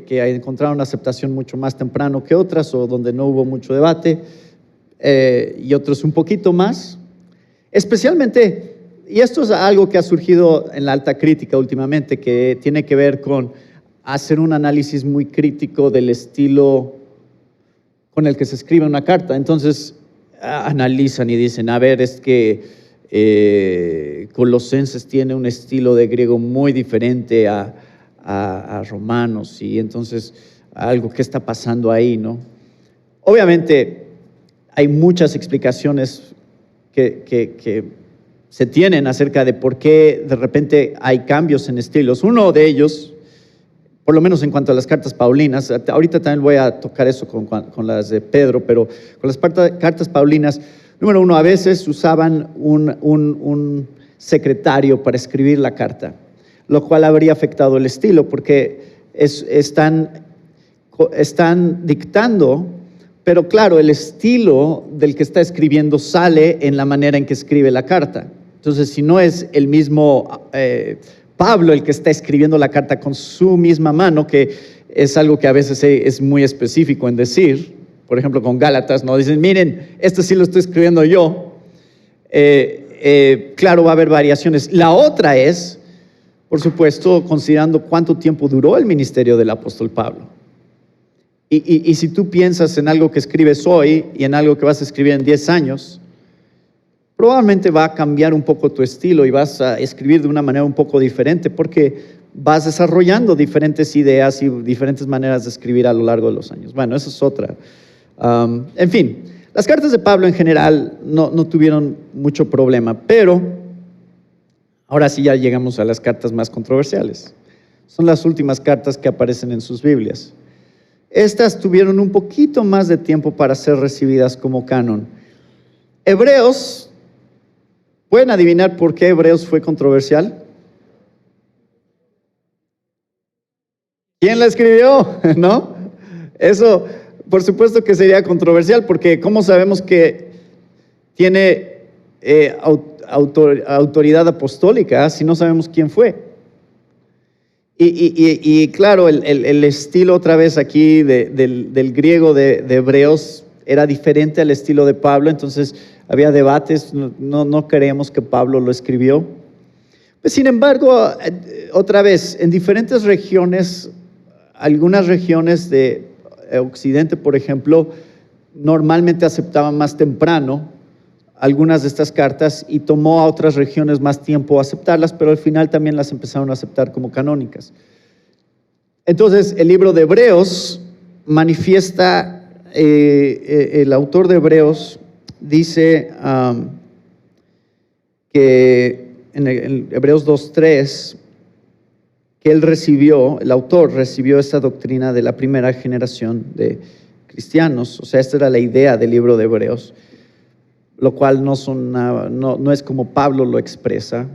encontraron aceptación mucho más temprano que otras o donde no hubo mucho debate, y otros un poquito más, especialmente. Y esto es algo que ha surgido en la alta crítica últimamente, que tiene que ver con hacer un análisis muy crítico del estilo con el que se escribe una carta. Entonces analizan y dicen, a ver, es que Colosenses tiene un estilo de griego muy diferente a a Romanos, y entonces algo que está pasando ahí, ¿no? Obviamente hay muchas explicaciones que se tienen acerca de por qué de repente hay cambios en estilos. Uno de ellos, por lo menos en cuanto a las cartas paulinas, ahorita también voy a tocar eso con las de Pedro, pero con las cartas paulinas, número uno, a veces usaban un secretario para escribir la carta, lo cual habría afectado el estilo, porque están dictando, pero claro, el estilo del que está escribiendo sale en la manera en que escribe la carta. Entonces, si no es el mismo Pablo el que está escribiendo la carta con su misma mano, que es algo que a veces es muy específico en decir, por ejemplo con Gálatas, ¿no? Dicen, miren, esto sí lo estoy escribiendo yo. Claro, va a haber variaciones. La otra es, por supuesto, considerando cuánto tiempo duró el ministerio del apóstol Pablo. Y si tú piensas en algo que escribes hoy y en algo que vas a escribir en 10 años, probablemente va a cambiar un poco tu estilo y vas a escribir de una manera un poco diferente, porque vas desarrollando diferentes ideas y diferentes maneras de escribir a lo largo de los años. Bueno, eso es otra. En fin, las cartas de Pablo en general no tuvieron mucho problema, pero ahora sí ya llegamos a las cartas más controversiales. Son las últimas cartas que aparecen en sus Biblias. Estas tuvieron un poquito más de tiempo para ser recibidas como canon. Hebreos, ¿pueden adivinar por qué Hebreos fue controversial? ¿Quién la escribió? ¿No? Eso, por supuesto que sería controversial, porque ¿cómo sabemos que tiene autoridad apostólica si no sabemos quién fue? Y claro, el estilo otra vez aquí del griego de Hebreos era diferente al estilo de Pablo, entonces había debates, no creemos que Pablo lo escribió. Pues, sin embargo, otra vez, en diferentes regiones, algunas regiones de Occidente, por ejemplo, normalmente aceptaban más temprano algunas de estas cartas y tomó a otras regiones más tiempo aceptarlas, pero al final también las empezaron a aceptar como canónicas. Entonces, el libro de Hebreos manifiesta, el autor de Hebreos dice que en Hebreos 2:3, que el autor recibió esta doctrina de la primera generación de cristianos. O sea, esta era la idea del libro de Hebreos, lo cual no es como Pablo lo expresa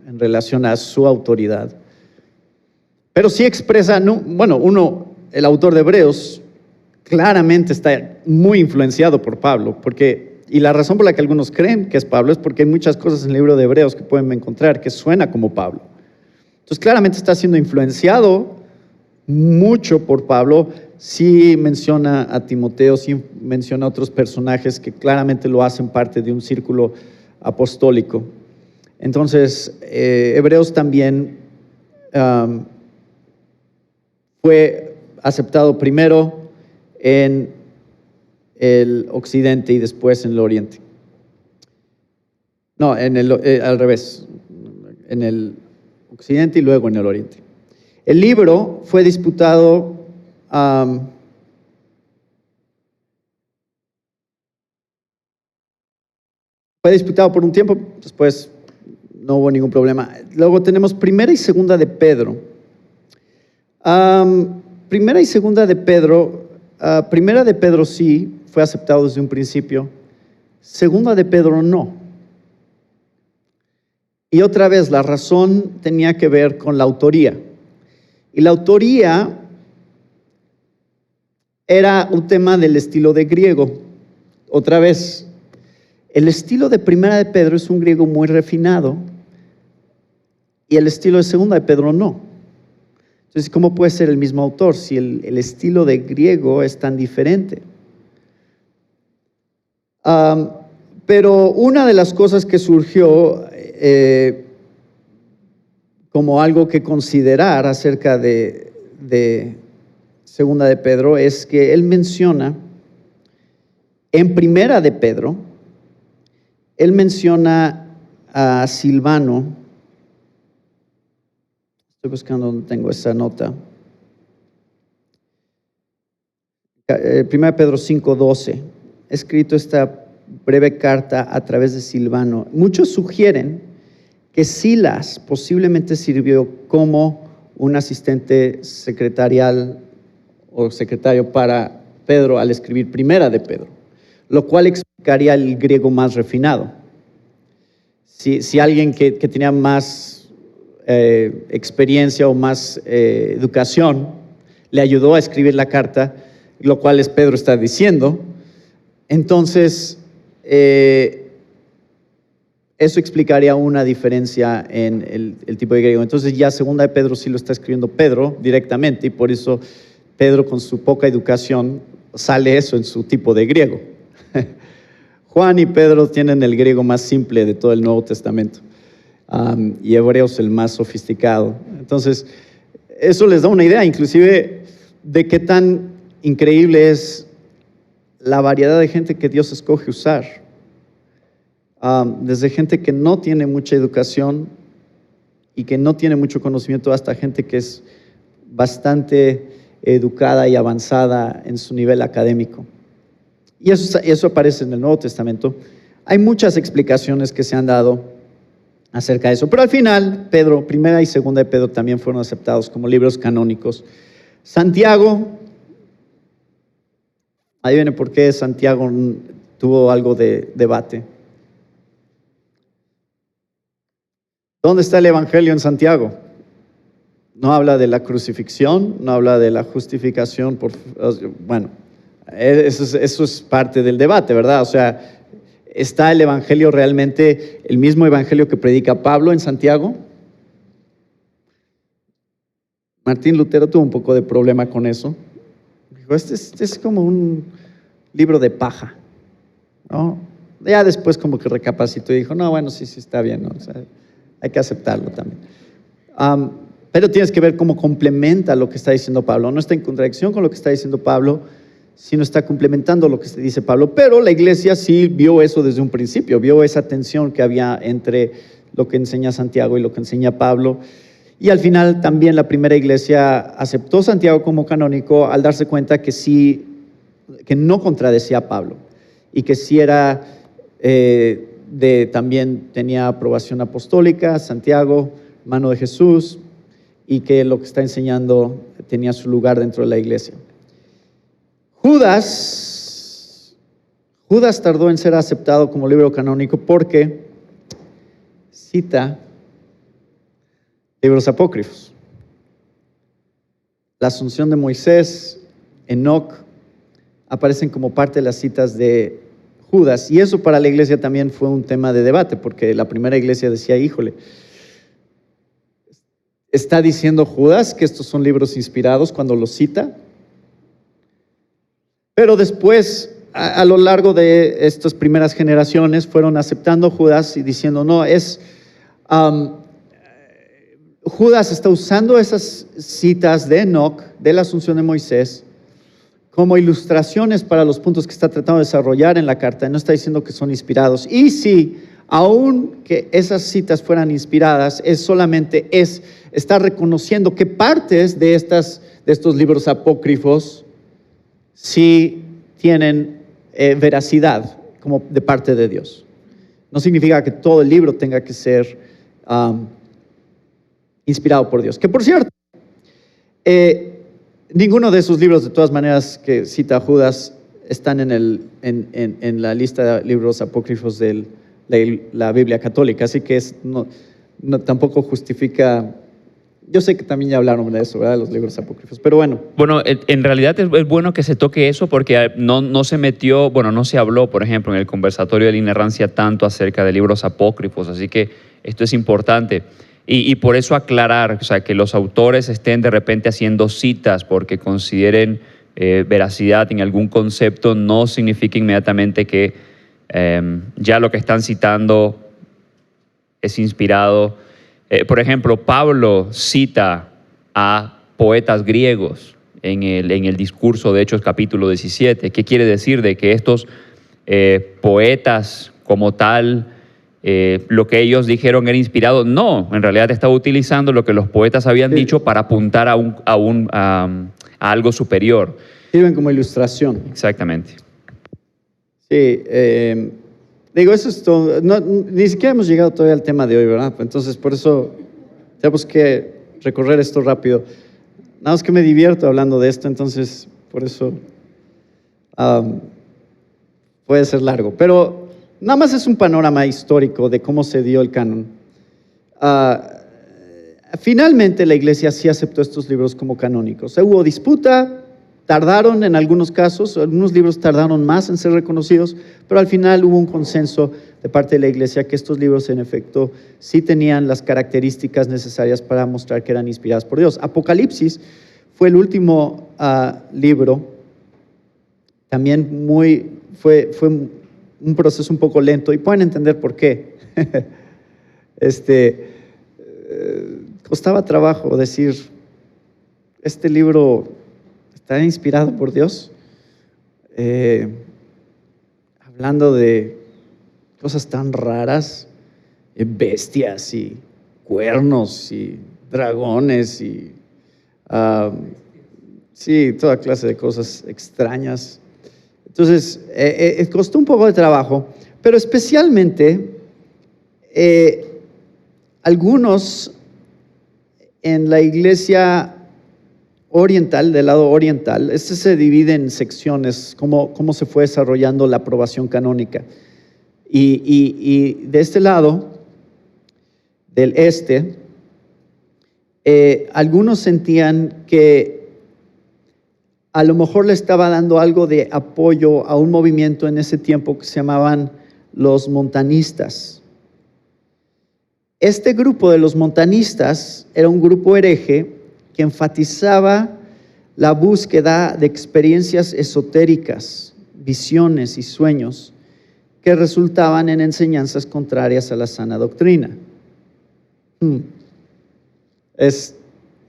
en relación a su autoridad. Pero sí expresa, el autor de Hebreos claramente está muy influenciado por Pablo, y la razón por la que algunos creen que es Pablo es porque hay muchas cosas en el libro de Hebreos que pueden encontrar que suena como Pablo. Entonces claramente está siendo influenciado mucho por Pablo. Sí menciona a Timoteo, sí menciona a otros personajes que claramente lo hacen parte de un círculo apostólico. Entonces, Hebreos también fue aceptado primero en el occidente y después en el oriente. No, al revés, en el occidente y luego en el oriente. El libro fue disputado por un tiempo, después no hubo ningún problema. Luego tenemos Primera y Segunda de Pedro. Primera y Segunda de Pedro, Primera de Pedro sí fue aceptado desde un principio, Segunda de Pedro no. Y otra vez, la razón tenía que ver con la autoría. Y la autoría era un tema del estilo de griego. Otra vez, el estilo de Primera de Pedro es un griego muy refinado y el estilo de Segunda de Pedro no. Entonces, ¿cómo puede ser el mismo autor si el estilo de griego es tan diferente? Pero una de las cosas que surgió como algo que considerar acerca de Segunda de Pedro es que él menciona en Primera de Pedro, él menciona a Silvano. Estoy buscando donde tengo esa nota. 1 Pedro 5:12. He escrito esta breve carta a través de Silvano. Muchos sugieren que Silas posiblemente sirvió como un asistente secretarial o secretario para Pedro al escribir Primera de Pedro, lo cual explicaría el griego más refinado. Si alguien que tenía más experiencia o más educación le ayudó a escribir la carta, lo cual es Pedro está diciendo, entonces eso explicaría una diferencia en el tipo de griego. Entonces ya Segunda de Pedro sí lo está escribiendo Pedro directamente, y por eso Pedro, con su poca educación, sale eso en su tipo de griego. Juan y Pedro tienen el griego más simple de todo el Nuevo Testamento, y Hebreos el más sofisticado. Entonces eso les da una idea inclusive de qué tan increíble es la variedad de gente que Dios escoge usar. Desde gente que no tiene mucha educación y que no tiene mucho conocimiento, hasta gente que es bastante educada y avanzada en su nivel académico. Y eso aparece en el Nuevo Testamento. Hay muchas explicaciones que se han dado acerca de eso, pero al final Pedro, Primera y Segunda de Pedro, también fueron aceptados como libros canónicos. Santiago, ahí viene por qué Santiago tuvo algo de debate. ¿Dónde está el Evangelio en Santiago? No habla de la crucifixión, no habla de la justificación. Bueno, eso es parte del debate, ¿verdad? O sea, ¿está el Evangelio realmente el mismo Evangelio que predica Pablo en Santiago? Martín Lutero tuvo un poco de problema con eso. Dijo, este es como un libro de paja, ¿no? Ya después como que recapacitó y dijo, no, bueno, sí está bien, ¿no? O sea, hay que aceptarlo también. Pero tienes que ver cómo complementa lo que está diciendo Pablo. No está en contradicción con lo que está diciendo Pablo, sino está complementando lo que dice Pablo. Pero la iglesia sí vio eso desde un principio, vio esa tensión que había entre lo que enseña Santiago y lo que enseña Pablo. Y al final también la primera iglesia aceptó Santiago como canónico al darse cuenta que no contradecía a Pablo y que sí era también tenía aprobación apostólica, Santiago, hermano de Jesús, y que lo que está enseñando tenía su lugar dentro de la iglesia. Judas tardó en ser aceptado como libro canónico porque cita libros apócrifos. La asunción de Moisés, Enoc, aparecen como parte de las citas de Judas, y eso para la iglesia también fue un tema de debate, porque la primera iglesia decía, híjole, ¿está diciendo Judas que estos son libros inspirados cuando los cita? Pero después, a lo largo de estas primeras generaciones, fueron aceptando Judas y diciendo, no, Judas está usando esas citas de Enoc, de la asunción de Moisés, como ilustraciones para los puntos que está tratando de desarrollar en la carta. No está diciendo que son inspirados. Y si, aun que esas citas fueran inspiradas, está reconociendo que partes de estos libros apócrifos sí tienen veracidad como de parte de Dios. No significa que todo el libro tenga que ser inspirado por Dios. Que por cierto, ninguno de esos libros, de todas maneras, que cita Judas, están en la lista de libros apócrifos de la Biblia católica, así que tampoco justifica. Yo sé que también ya hablaron de eso, ¿verdad? Los libros apócrifos, pero bueno. Bueno, en realidad es bueno que se toque eso porque no se habló, por ejemplo, en el conversatorio de la inerrancia tanto acerca de libros apócrifos, así que esto es importante. Y por eso aclarar, o sea, que los autores estén de repente haciendo citas porque consideren veracidad en algún concepto, no significa inmediatamente que ya lo que están citando es inspirado. Por ejemplo, Pablo cita a poetas griegos en el discurso de Hechos capítulo 17. ¿Qué quiere decir? De que estos poetas como tal lo que ellos dijeron era inspirado. No, en realidad estaba utilizando lo que los poetas habían dicho para apuntar a algo superior. Sirven como ilustración. Exactamente. Sí, digo, eso es todo. No, ni siquiera hemos llegado todavía al tema de hoy, ¿verdad? Entonces, por eso tenemos que recorrer esto rápido. Nada más que me divierto hablando de esto, entonces, por eso puede ser largo. Pero nada más es un panorama histórico de cómo se dio el canon. Finalmente, la Iglesia sí aceptó estos libros como canónicos. Hubo disputa. Tardaron en algunos casos, algunos libros tardaron más en ser reconocidos, pero al final hubo un consenso de parte de la Iglesia que estos libros en efecto sí tenían las características necesarias para mostrar que eran inspirados por Dios. Apocalipsis fue el último libro, también fue un proceso un poco lento y pueden entender por qué. Costaba trabajo decir, este libro está inspirado por Dios, hablando de cosas tan raras, bestias y cuernos y dragones y sí, toda clase de cosas extrañas. Entonces, costó un poco de trabajo, pero especialmente algunos en la iglesia oriental, del lado oriental, este se divide en secciones, cómo se fue desarrollando la aprobación canónica. Y de este lado, del este, algunos sentían que a lo mejor le estaba dando algo de apoyo a un movimiento en ese tiempo que se llamaban los montanistas. Este grupo de los montanistas era un grupo hereje que enfatizaba la búsqueda de experiencias esotéricas, visiones y sueños que resultaban en enseñanzas contrarias a la sana doctrina.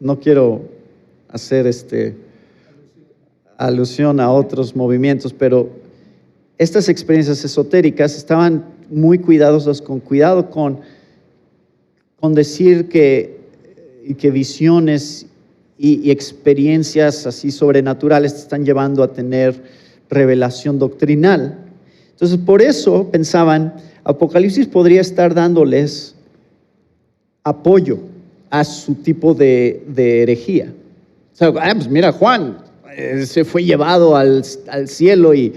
No quiero hacer alusión a otros movimientos, pero estas experiencias esotéricas estaban muy cuidadosas, cuidado con decir que visiones y experiencias así sobrenaturales te están llevando a tener revelación doctrinal. Entonces, por eso pensaban, Apocalipsis podría estar dándoles apoyo a su tipo de herejía. O sea, pues mira, Juan se fue llevado al cielo y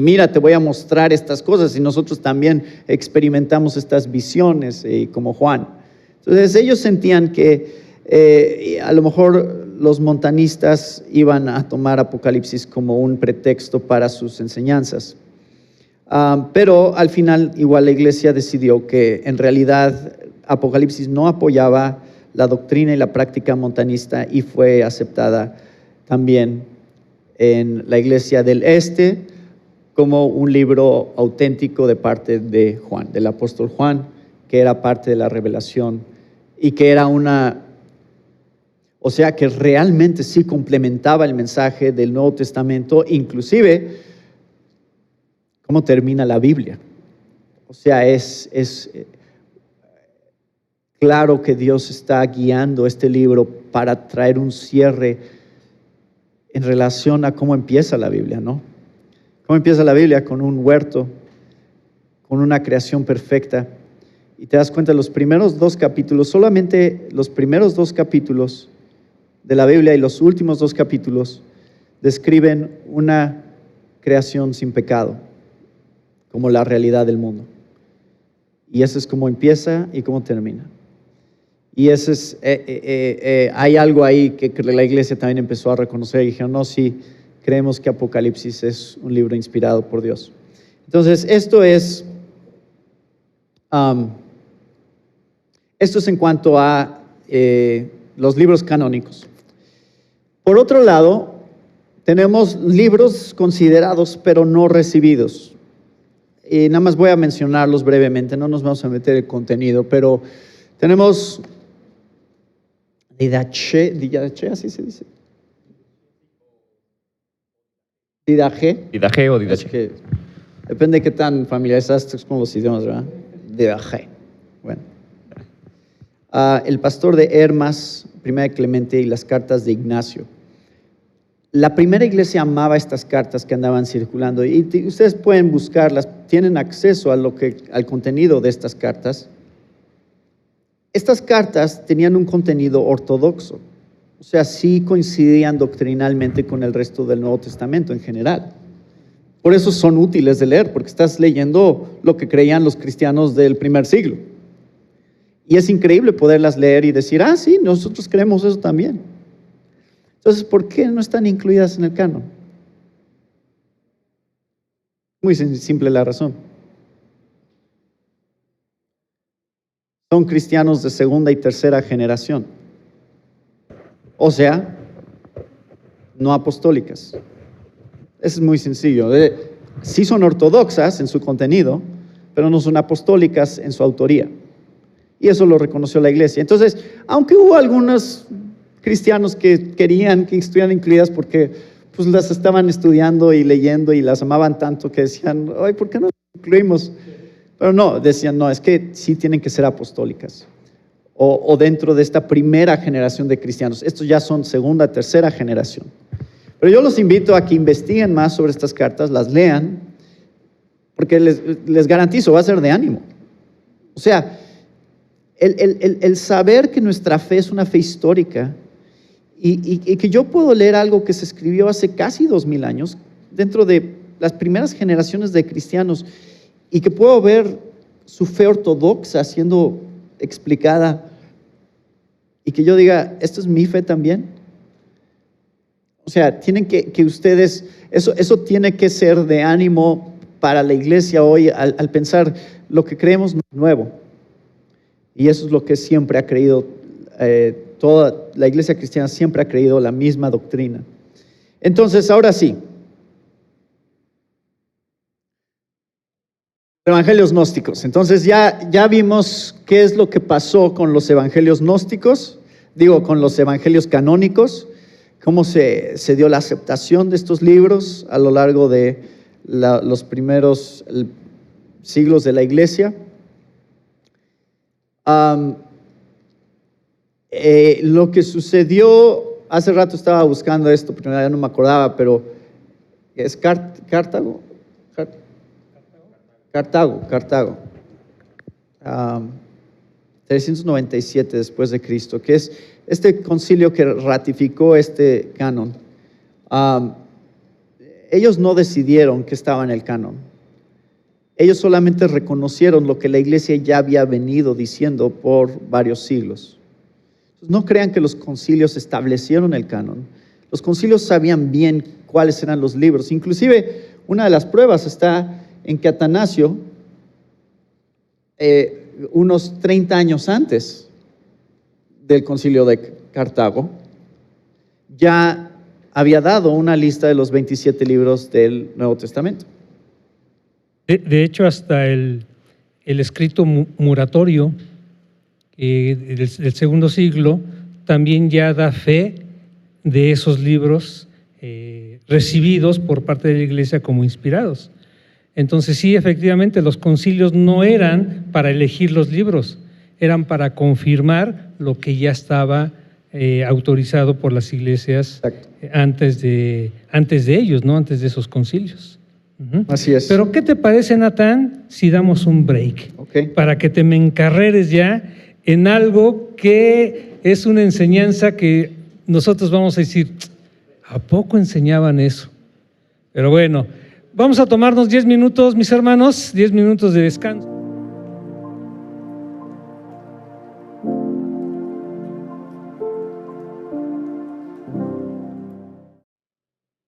mira, te voy a mostrar estas cosas y nosotros también experimentamos estas visiones como Juan. Entonces, ellos sentían que a lo mejor los montanistas iban a tomar Apocalipsis como un pretexto para sus enseñanzas. Pero al final igual la iglesia decidió que en realidad Apocalipsis no apoyaba la doctrina y la práctica montanista y fue aceptada también en la iglesia del este como un libro auténtico de parte de Juan, del apóstol Juan, que era parte de la revelación y que era o sea que realmente sí complementaba el mensaje del Nuevo Testamento, inclusive cómo termina la Biblia. O sea, es claro que Dios está guiando este libro para traer un cierre en relación a cómo empieza la Biblia, ¿no? ¿Cómo empieza la Biblia? Con un huerto, con una creación perfecta. Y te das cuenta, los primeros 2 capítulos, solamente los primeros 2 capítulos de la Biblia y los últimos 2 capítulos describen una creación sin pecado, como la realidad del mundo. Y eso es como empieza y cómo termina. Y eso es, hay algo ahí que la iglesia también empezó a reconocer y dijeron, no, sí, creemos que Apocalipsis es un libro inspirado por Dios. Entonces, esto es en cuanto a los libros canónicos. Por otro lado, tenemos libros considerados pero no recibidos. Y nada más voy a mencionarlos brevemente, no nos vamos a meter en contenido, pero tenemos Didache, así se dice. Didache o Didache. Depende de qué tan familiarizados con los idiomas, ¿verdad? de Bajé. Bueno. El pastor de Hermas, Primera de Clemente y las cartas de Ignacio. La primera iglesia amaba estas cartas que andaban circulando y ustedes pueden buscarlas, tienen acceso al contenido de estas cartas. Estas cartas tenían un contenido ortodoxo, o sea, sí coincidían doctrinalmente con el resto del Nuevo Testamento en general. Por eso son útiles de leer, porque estás leyendo lo que creían los cristianos del primer siglo. Y es increíble poderlas leer y decir, sí, nosotros creemos eso también. Entonces, ¿por qué no están incluidas en el canon? Muy simple la razón. Son cristianos de segunda y tercera generación. O sea, no apostólicas. Eso es muy sencillo. Sí son ortodoxas en su contenido, pero no son apostólicas en su autoría. Y eso lo reconoció la iglesia. Entonces, aunque hubo algunos cristianos que querían que estuvieran incluidas porque pues las estaban estudiando y leyendo y las amaban tanto que decían, ay, ¿por qué no las incluimos? Pero no, decían, no, es que sí tienen que ser apostólicas o dentro de esta primera generación de cristianos. Estos ya son segunda, tercera generación. Pero yo los invito a que investiguen más sobre estas cartas, las lean, porque les garantizo, va a ser de ánimo. O sea, el saber que nuestra fe es una fe histórica y que yo puedo leer algo que se escribió hace casi 2000 años dentro de las primeras generaciones de cristianos y que puedo ver su fe ortodoxa siendo explicada y que yo diga, ¿esto es mi fe también? O sea, tienen que ustedes, eso tiene que ser de ánimo para la iglesia hoy al pensar lo que creemos nuevo. Y eso es lo que siempre ha creído, toda la iglesia cristiana siempre ha creído la misma doctrina. Entonces, ahora sí. Evangelios gnósticos. Entonces ya vimos qué es lo que pasó con los evangelios gnósticos, con los evangelios canónicos, cómo se dio la aceptación de estos libros a lo largo de los primeros siglos de la iglesia. Lo que sucedió, hace rato estaba buscando esto, pero ya no me acordaba, pero es Cartago. 397 después de Cristo, que es este concilio que ratificó este canon. Ellos no decidieron que estaba en el canon. Ellos solamente reconocieron lo que la iglesia ya había venido diciendo por varios siglos. No crean que los concilios establecieron el canon. Los concilios sabían bien cuáles eran los libros. Inclusive, una de las pruebas está en que Atanasio, unos 30 años antes del concilio de Cartago, ya había dado una lista de los 27 libros del Nuevo Testamento. De hecho, hasta el escrito Muratorio del segundo siglo también ya da fe de esos libros recibidos por parte de la iglesia como inspirados. Entonces sí, efectivamente, los concilios no eran para elegir los libros, eran para confirmar lo que ya estaba autorizado por las iglesias antes de ellos, ¿no? Antes de esos concilios. Así es. Pero ¿qué te parece, Natán, si damos un break? Para que te me encarreres ya en algo que es una enseñanza que nosotros vamos a decir, ¿a poco enseñaban eso? Pero bueno, vamos a tomarnos 10 minutos, mis hermanos, 10 minutos de descanso.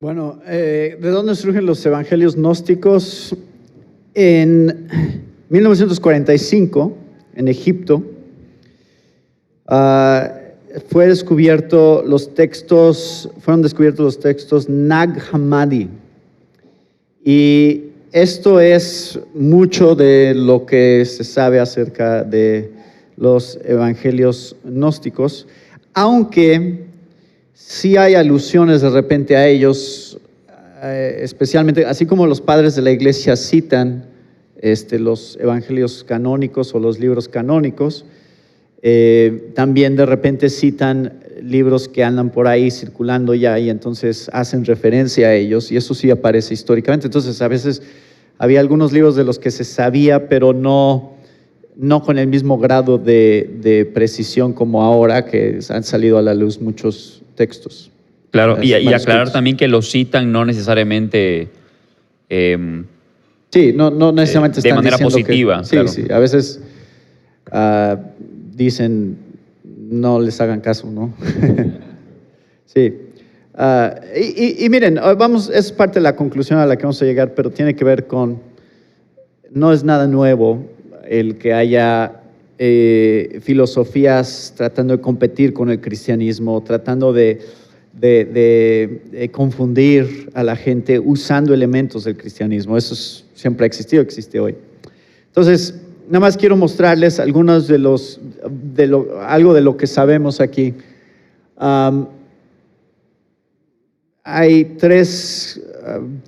Bueno, ¿de dónde surgen los evangelios gnósticos? En 1945, en Egipto, fueron descubiertos los textos Nag Hammadi. Y esto es mucho de lo que se sabe acerca de los evangelios gnósticos, aunque sí hay alusiones de repente a ellos, especialmente, así como los padres de la iglesia citan los evangelios canónicos o los libros canónicos. También de repente citan libros que andan por ahí circulando ya y entonces hacen referencia a ellos, y eso sí aparece históricamente. Entonces a veces había algunos libros de los que se sabía, pero no con el mismo grado de precisión como ahora, que han salido a la luz muchos textos. Claro, y aclarar también que los citan no necesariamente... sí, no necesariamente de manera positiva. Sí, claro. Sí, a veces dicen, no les hagan caso, ¿no? Sí. Y miren, es parte de la conclusión a la que vamos a llegar, pero tiene que ver con, no es nada nuevo el que haya filosofías tratando de competir con el cristianismo, tratando de confundir a la gente usando elementos del cristianismo. Eso siempre ha existido, existe hoy. Entonces, nada más quiero mostrarles algunos algo de lo que sabemos aquí. Hay tres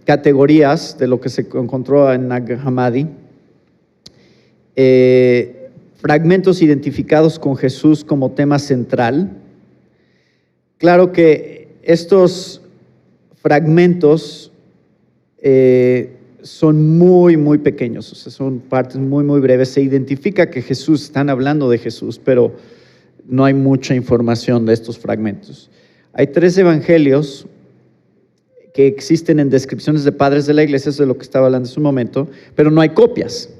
categorías de lo que se encontró en Nag Hammadi. Fragmentos identificados con Jesús como tema central. Claro que estos fragmentos son muy, muy pequeños, o sea, son partes muy, muy breves. Se identifica que están hablando de Jesús, pero no hay mucha información de estos fragmentos. Hay 3 evangelios que existen en descripciones de padres de la iglesia, eso es de lo que estaba hablando hace un momento, pero no hay copias.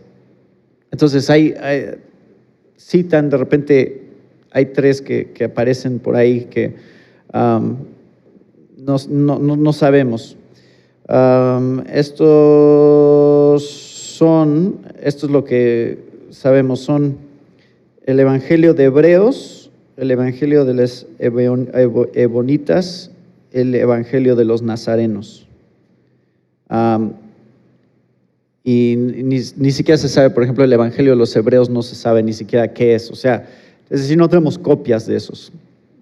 Entonces citan, de repente hay 3 que aparecen por ahí que no sabemos. Esto es lo que sabemos, son el Evangelio de Hebreos, el Evangelio de los Ebonitas, el Evangelio de los Nazarenos. Y ni siquiera se sabe, por ejemplo, el Evangelio de los Hebreos no se sabe ni siquiera qué es, o sea, es decir, no tenemos copias de esos.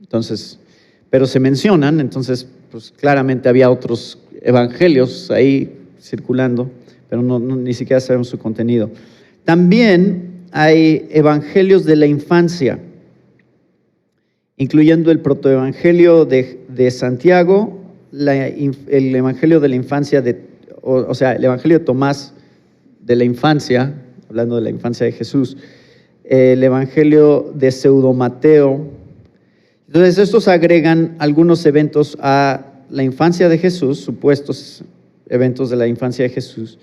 Entonces, pero se mencionan, entonces, pues claramente había otros evangelios ahí circulando, pero ni siquiera sabemos su contenido. También hay evangelios de la infancia, incluyendo el protoevangelio de Santiago, el evangelio de la infancia, o sea, el evangelio de Tomás de la infancia, hablando de la infancia de Jesús, el evangelio de Pseudo-Mateo. Entonces, estos agregan algunos eventos a la infancia de Jesús, supuestos eventos de la infancia de Jesús,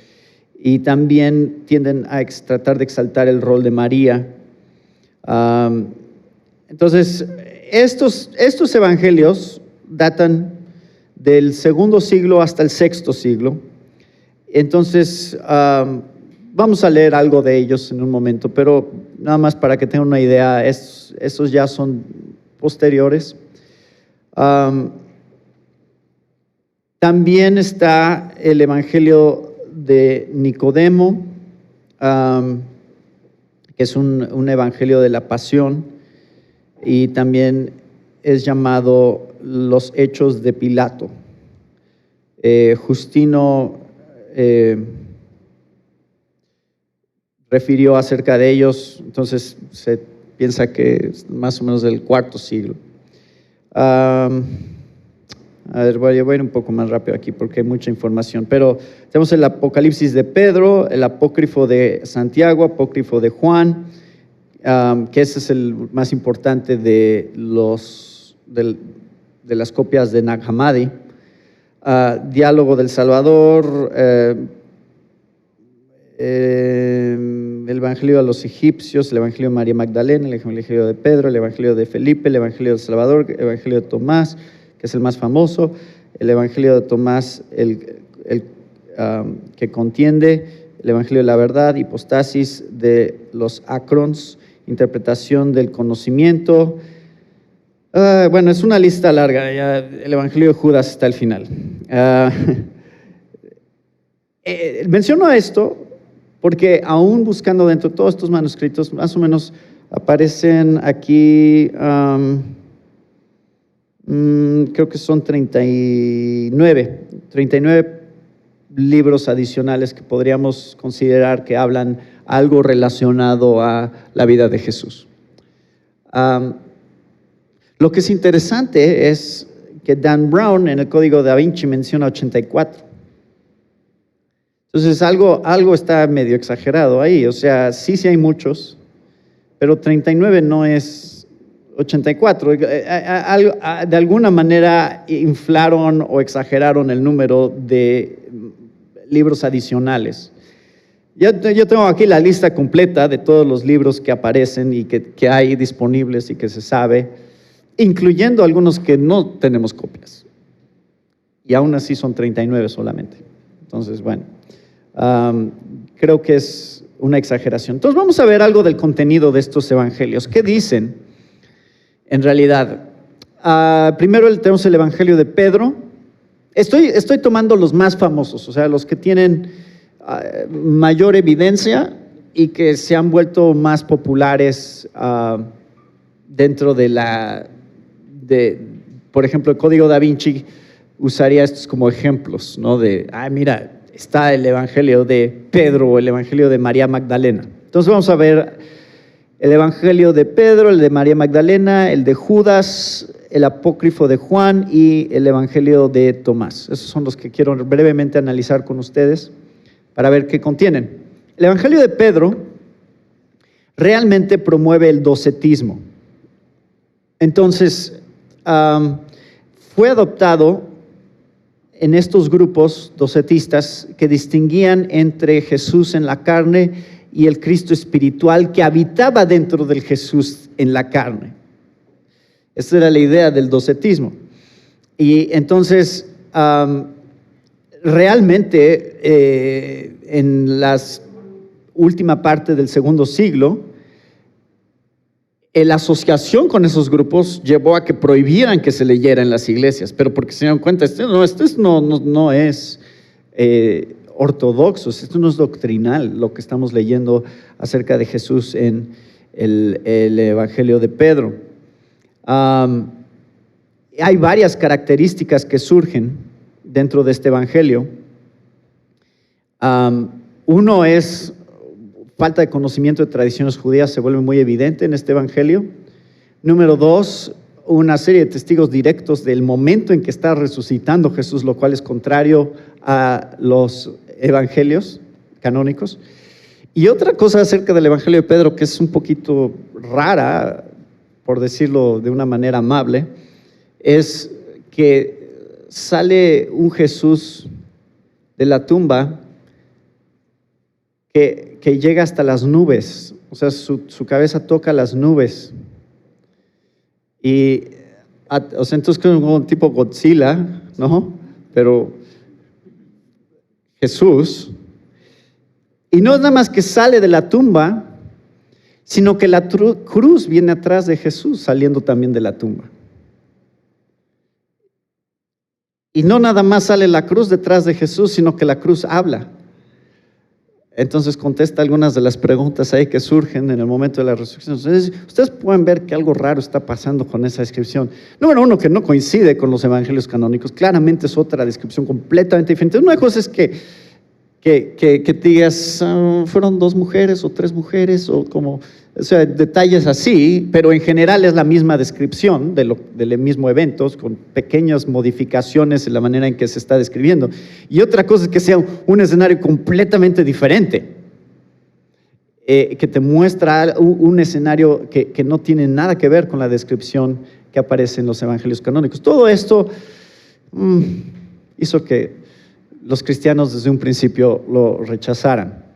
y también tienden a tratar de exaltar el rol de María. Entonces, estos evangelios datan del segundo siglo hasta el sexto siglo. Entonces, vamos a leer algo de ellos en un momento, pero nada más para que tengan una idea, estos ya son posteriores. También está el evangelio de Nicodemo, que es un evangelio de la pasión, y también es llamado los Hechos de Pilato. Justino refirió acerca de ellos, entonces se piensa que es más o menos del cuarto siglo. A ver, voy a ir un poco más rápido aquí porque hay mucha información, pero tenemos el Apocalipsis de Pedro, el apócrifo de Santiago, apócrifo de Juan, que ese es el más importante de las copias de Nag Hammadi. Diálogo del Salvador, el Evangelio a los egipcios, el Evangelio de María Magdalena, el Evangelio de Pedro, el Evangelio de Felipe, el Evangelio del Salvador, el Evangelio de Tomás, que es el más famoso, el Evangelio de Tomás, que contiende, el Evangelio de la verdad, hipostasis de los acrons, interpretación del conocimiento. Bueno, es una lista larga, ya el Evangelio de Judas está al final. Menciono esto porque aún buscando dentro de todos estos manuscritos, más o menos aparecen aquí, creo que son 39 libros adicionales que podríamos considerar que hablan algo relacionado a la vida de Jesús. Lo que es interesante es que Dan Brown en el Código Da Vinci menciona 84. Entonces algo está medio exagerado ahí, o sea, sí hay muchos, pero 39 no es 84. De alguna manera inflaron o exageraron el número de libros adicionales. Yo tengo aquí la lista completa de todos los libros que aparecen y que hay disponibles y que se sabe, incluyendo algunos que no tenemos copias. Y aún así son 39 solamente. Entonces, bueno, creo que es una exageración. Entonces vamos a ver algo del contenido de estos evangelios. ¿Qué dicen en realidad? Primero tenemos el evangelio de Pedro. Estoy tomando los más famosos, o sea, los que tienen mayor evidencia y que se han vuelto más populares dentro por ejemplo, el Código Da Vinci usaría estos como ejemplos, ¿no? Mira, está el evangelio de Pedro o el evangelio de María Magdalena. Entonces vamos a ver el evangelio de Pedro, el de María Magdalena, el de Judas, el apócrifo de Juan y el evangelio de Tomás. Esos son los que quiero brevemente analizar con ustedes para ver qué contienen. El evangelio de Pedro realmente promueve el docetismo. Entonces, fue adoptado en estos grupos docetistas que distinguían entre Jesús en la carne y el Cristo espiritual que habitaba dentro del Jesús en la carne. Esta era la idea del docetismo. Y entonces, realmente, en la última parte del segundo siglo, la asociación con esos grupos llevó a que prohibieran que se leyera en las iglesias, pero porque se dieron cuenta, esto no es ortodoxo, esto no es doctrinal, lo que estamos leyendo acerca de Jesús en el evangelio de Pedro. Hay varias características que surgen dentro de este evangelio. Uno es falta de conocimiento de tradiciones judías, se vuelve muy evidente en este evangelio. Número 2, una serie de testigos directos del momento en que está resucitando Jesús, lo cual es contrario a los evangelios canónicos. Y otra cosa acerca del evangelio de Pedro que es un poquito rara, por decirlo de una manera amable, es que sale un Jesús de la tumba que llega hasta las nubes, o sea, su cabeza toca las nubes. Y, o sea, entonces como un tipo Godzilla, ¿no? Pero Jesús, y no es nada más que sale de la tumba, sino que la cruz viene atrás de Jesús, saliendo también de la tumba. Y no nada más sale la cruz detrás de Jesús, sino que la cruz habla. Entonces contesta algunas de las preguntas ahí que surgen en el momento de la resurrección. Entonces, ustedes pueden ver que algo raro está pasando con esa descripción. Número 1, que no coincide con los evangelios canónicos. Claramente es otra descripción completamente diferente. Una cosa es que te digas, fueron 2 mujeres o 3 mujeres, o sea, detalles así, pero en general es la misma descripción del mismo evento, con pequeñas modificaciones en la manera en que se está describiendo. Y otra cosa es que sea un escenario completamente diferente, que te muestra un escenario que no tiene nada que ver con la descripción que aparece en los evangelios canónicos. Todo esto hizo que los cristianos desde un principio lo rechazaran.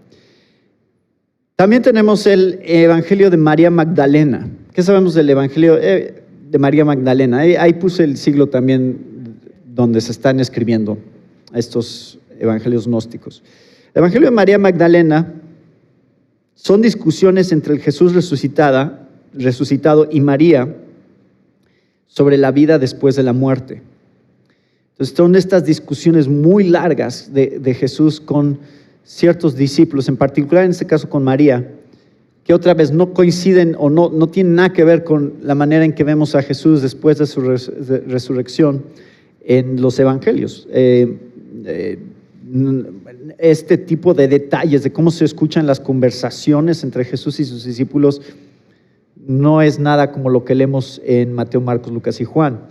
También tenemos el evangelio de María Magdalena. ¿Qué sabemos del evangelio de María Magdalena? Ahí puse el siglo también donde se están escribiendo estos evangelios gnósticos. El evangelio de María Magdalena son discusiones entre el Jesús resucitado y María sobre la vida después de la muerte. Entonces son estas discusiones muy largas de Jesús con ciertos discípulos, en particular en este caso con María, que otra vez no coinciden o no tienen nada que ver con la manera en que vemos a Jesús después de su resurrección en los evangelios. este tipo de detalles de cómo se escuchan las conversaciones entre Jesús y sus discípulos no es nada como lo que leemos en Mateo, Marcos, Lucas y Juan.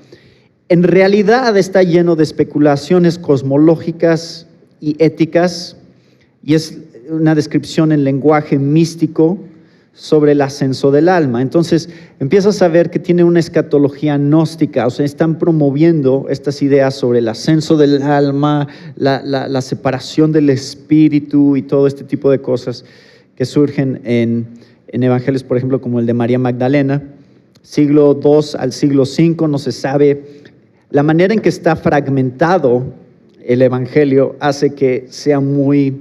En realidad está lleno de especulaciones cosmológicas y éticas, y es una descripción en lenguaje místico sobre el ascenso del alma. Entonces empiezas a ver que tiene una escatología gnóstica, o sea, están promoviendo estas ideas sobre el ascenso del alma, la separación del espíritu y todo este tipo de cosas que surgen en evangelios, por ejemplo, como el de María Magdalena, siglo II al siglo V, no se sabe. La manera en que está fragmentado el evangelio hace que sea muy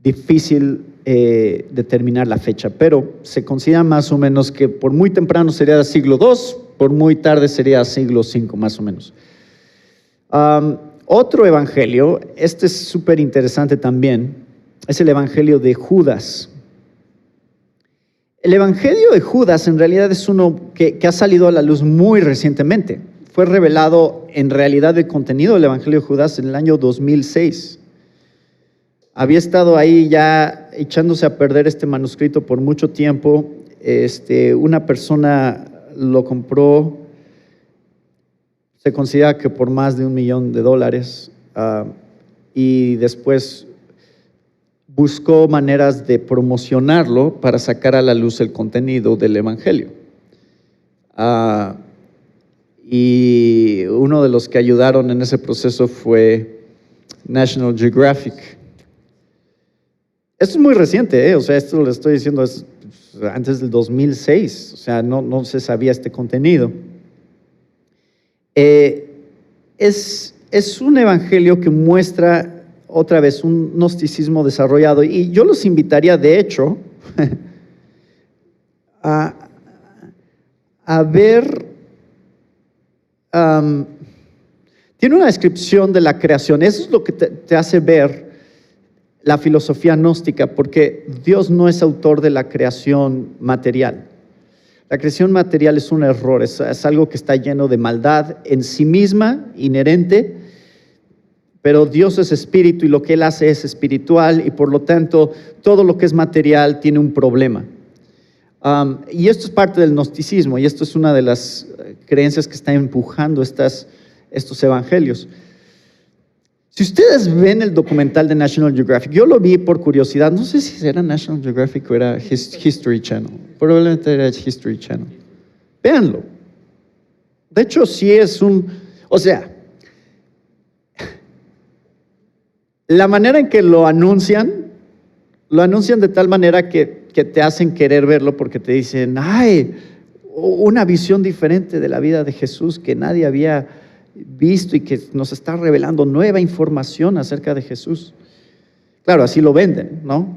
difícil determinar la fecha, pero se considera más o menos que por muy temprano sería siglo II, por muy tarde sería siglo V más o menos. Otro evangelio, este es súper interesante también, es el evangelio de Judas. El evangelio de Judas en realidad es uno que ha salido a la luz muy recientemente. Fue revelado en realidad el contenido del evangelio de Judas en el año 2006. Había estado ahí ya echándose a perder este manuscrito por mucho tiempo. Una persona lo compró, se considera que por más de $1 millón, y después buscó maneras de promocionarlo para sacar a la luz el contenido del evangelio. Y uno de los que ayudaron en ese proceso fue National Geographic. Esto es muy reciente, o sea, esto lo estoy diciendo es antes del 2006, o sea, no se sabía este contenido. Es un evangelio que muestra otra vez un gnosticismo desarrollado, y yo los invitaría, de hecho, a ver, tiene una descripción de la creación. Eso es lo que te hace ver la filosofía gnóstica, porque Dios no es autor de la creación material. La creación material es un error, es algo que está lleno de maldad en sí misma, inherente, pero Dios es espíritu y lo que Él hace es espiritual, y por lo tanto todo lo que es material tiene un problema. Y esto es parte del gnosticismo, y esto es una de las creencias que está empujando estos evangelios. Si ustedes ven el documental de National Geographic, yo lo vi por curiosidad, no sé si era National Geographic o era History Channel, probablemente era History Channel. Véanlo. De hecho, sí es o sea, la manera en que lo anuncian de tal manera que te hacen querer verlo, porque te dicen, ¡ay! Una visión diferente de la vida de Jesús que nadie había visto y que nos está revelando nueva información acerca de Jesús. Claro, así lo venden, ¿no?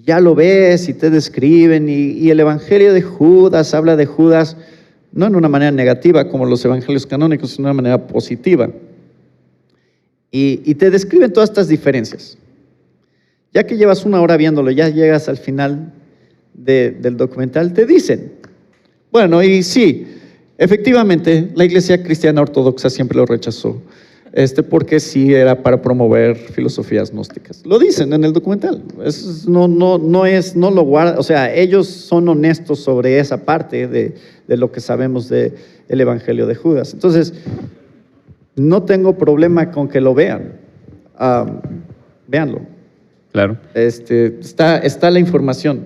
Ya lo ves y te describen, y el evangelio de Judas habla de Judas no en una manera negativa como los evangelios canónicos, sino de una manera positiva. Y te describen todas estas diferencias. Ya que llevas 1 hora viéndolo, ya llegas al final del documental, te dicen, bueno, y sí, efectivamente, la Iglesia Cristiana Ortodoxa siempre lo rechazó, porque sí era para promover filosofías gnósticas. Lo dicen en el documental. No lo guardan, o sea, ellos son honestos sobre esa parte de lo que sabemos del Evangelio de Judas. Entonces, no tengo problema con que lo vean. Véanlo. Claro. Está la información.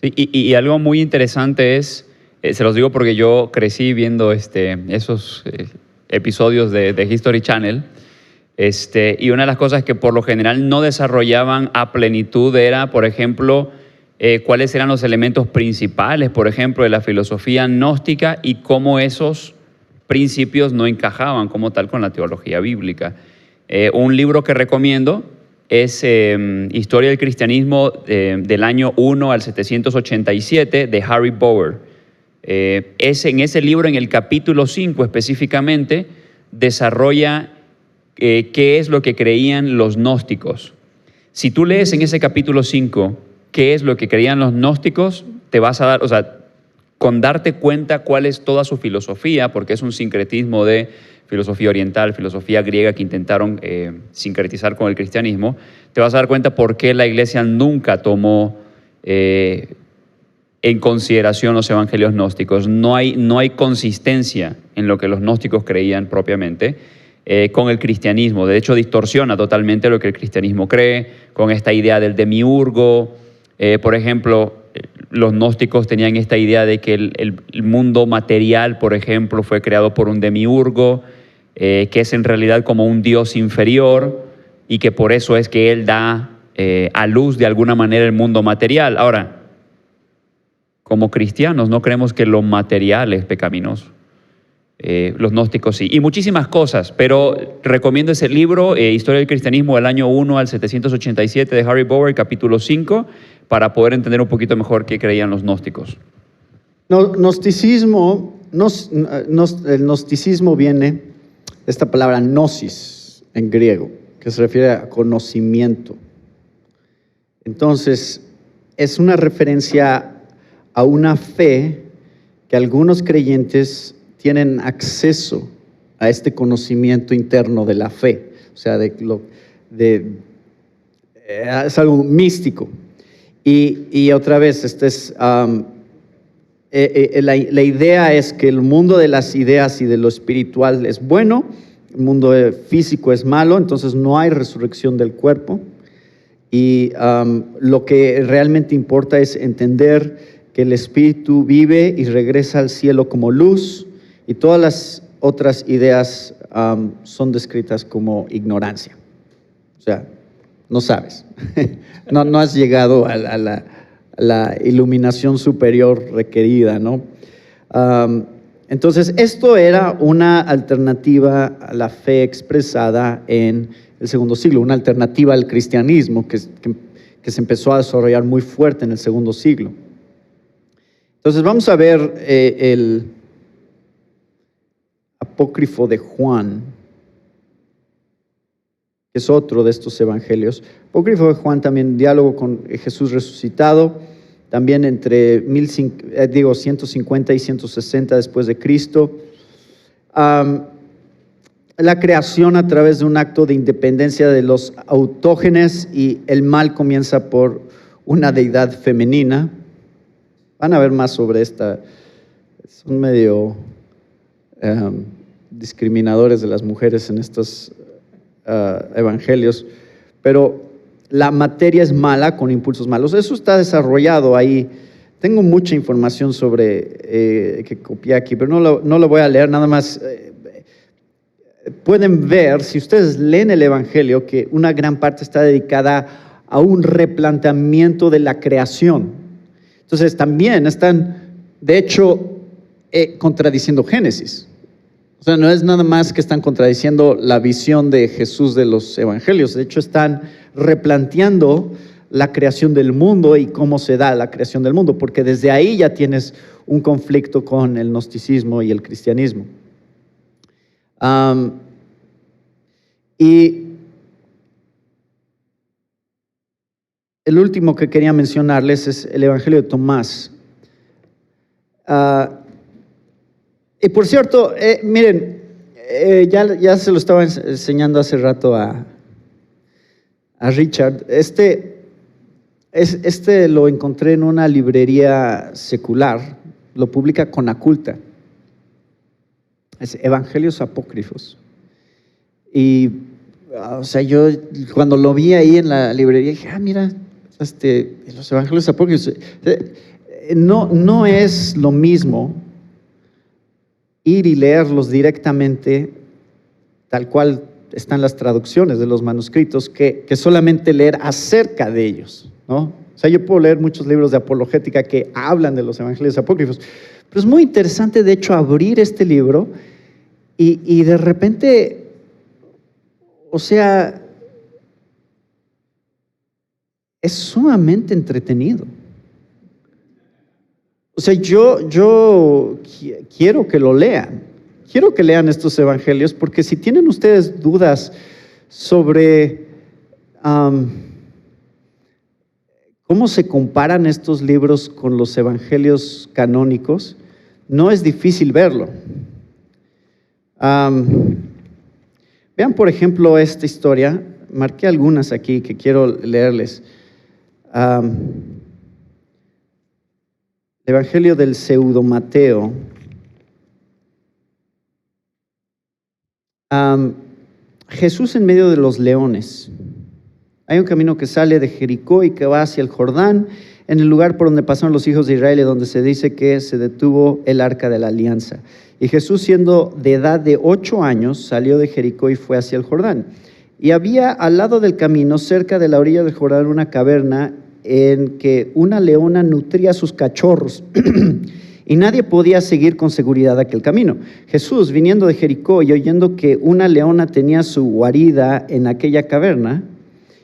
Sí, y algo muy interesante es, se los digo porque yo crecí viendo esos episodios de History Channel, y una de las cosas que por lo general no desarrollaban a plenitud era, por ejemplo, cuáles eran los elementos principales, por ejemplo, de la filosofía gnóstica y cómo esos principios no encajaban como tal con la teología bíblica. Un libro que recomiendo es Historia del Cristianismo del año 1 al 787 de Harry Bower. En ese libro, en el capítulo 5 específicamente, desarrolla qué es lo que creían los gnósticos. Si tú lees en ese capítulo 5 qué es lo que creían los gnósticos, te vas a dar, o sea, con darte cuenta cuál es toda su filosofía, porque es un sincretismo de filosofía oriental, filosofía griega que intentaron sincretizar con el cristianismo, te vas a dar cuenta por qué la iglesia nunca tomó en consideración los evangelios gnósticos. No hay consistencia en lo que los gnósticos creían propiamente con el cristianismo. De hecho, distorsiona totalmente lo que el cristianismo cree, con esta idea del demiurgo. Por ejemplo, los gnósticos tenían esta idea de que el mundo material, por ejemplo, fue creado por un demiurgo, que es en realidad como un dios inferior y que por eso es que él da a luz de alguna manera el mundo material. Ahora, como cristianos no creemos que lo material es pecaminoso. Los gnósticos sí. Y muchísimas cosas, pero recomiendo ese libro, Historia del Cristianismo, del año 1 al 787 de Harry Bower, capítulo 5, para poder entender un poquito mejor qué creían los gnósticos. Gnosticismo, el gnosticismo viene de esta palabra gnosis en griego, que se refiere a conocimiento. Entonces, es una referencia a una fe que algunos creyentes tienen acceso a este conocimiento interno de la fe, o sea, es algo místico. Y otra vez, la idea es que el mundo de las ideas y de lo espiritual es bueno, el mundo físico es malo, entonces no hay resurrección del cuerpo. Y lo que realmente importa es entender que el espíritu vive y regresa al cielo como luz, y todas las otras ideas son descritas como ignorancia. O sea, no sabes, no has llegado a la iluminación superior requerida, ¿no? Entonces, esto era una alternativa a la fe expresada en el segundo siglo, una alternativa al cristianismo que se empezó a desarrollar muy fuerte en el segundo siglo. Entonces, vamos a ver el apócrifo de Juan, que es otro de estos evangelios. Apócrifo de Juan, también diálogo con Jesús resucitado, también entre 150 y 160 después de Cristo. La creación a través de un acto de independencia de los autógenes, y el mal comienza por una deidad femenina. Van a ver más sobre esta. Son medio discriminadores de las mujeres en estos evangelios, pero la materia es mala con impulsos malos. Eso está desarrollado ahí. Tengo mucha información sobre que copié aquí, pero no lo voy a leer, nada más. Pueden ver, si ustedes leen el evangelio, que una gran parte está dedicada a un replanteamiento de la creación. Entonces también están, de hecho, contradiciendo Génesis. O sea, no es nada más que están contradiciendo la visión de Jesús de los evangelios. De hecho, están replanteando la creación del mundo y cómo se da la creación del mundo, porque desde ahí ya tienes un conflicto con el gnosticismo y el cristianismo. Y el último que quería mencionarles es el Evangelio de Tomás. Y por cierto, miren, ya se lo estaba enseñando hace rato a Richard. Este lo encontré en una librería secular, lo publica Conaculta. Es Evangelios Apócrifos. Y, o sea, yo cuando lo vi ahí en la librería dije, mira, los Evangelios Apócrifos. No es lo mismo ir y leerlos directamente, tal cual están las traducciones de los manuscritos, que solamente leer acerca de ellos, ¿no? O sea, yo puedo leer muchos libros de apologética que hablan de los Evangelios Apócrifos, pero es muy interesante, de hecho, abrir este libro y de repente, o sea, es sumamente entretenido. O sea, yo quiero que lo lean. Quiero que lean estos evangelios, porque si tienen ustedes dudas sobre cómo se comparan estos libros con los evangelios canónicos, no es difícil verlo. Vean, por ejemplo, esta historia. Marqué algunas aquí que quiero leerles. El Evangelio del Pseudo Mateo. Jesús en medio de los leones. Hay un camino que sale de Jericó y que va hacia el Jordán, en el lugar por donde pasaron los hijos de Israel, y donde se dice que se detuvo el arca de la alianza. Y Jesús, siendo de edad de 8 años, salió de Jericó y fue hacia el Jordán. Y había al lado del camino, cerca de la orilla del Jordán, una caverna en que una leona nutría a sus cachorros. Y nadie podía seguir con seguridad aquel camino. Jesús, viniendo de Jericó y oyendo que una leona tenía su guarida en aquella caverna,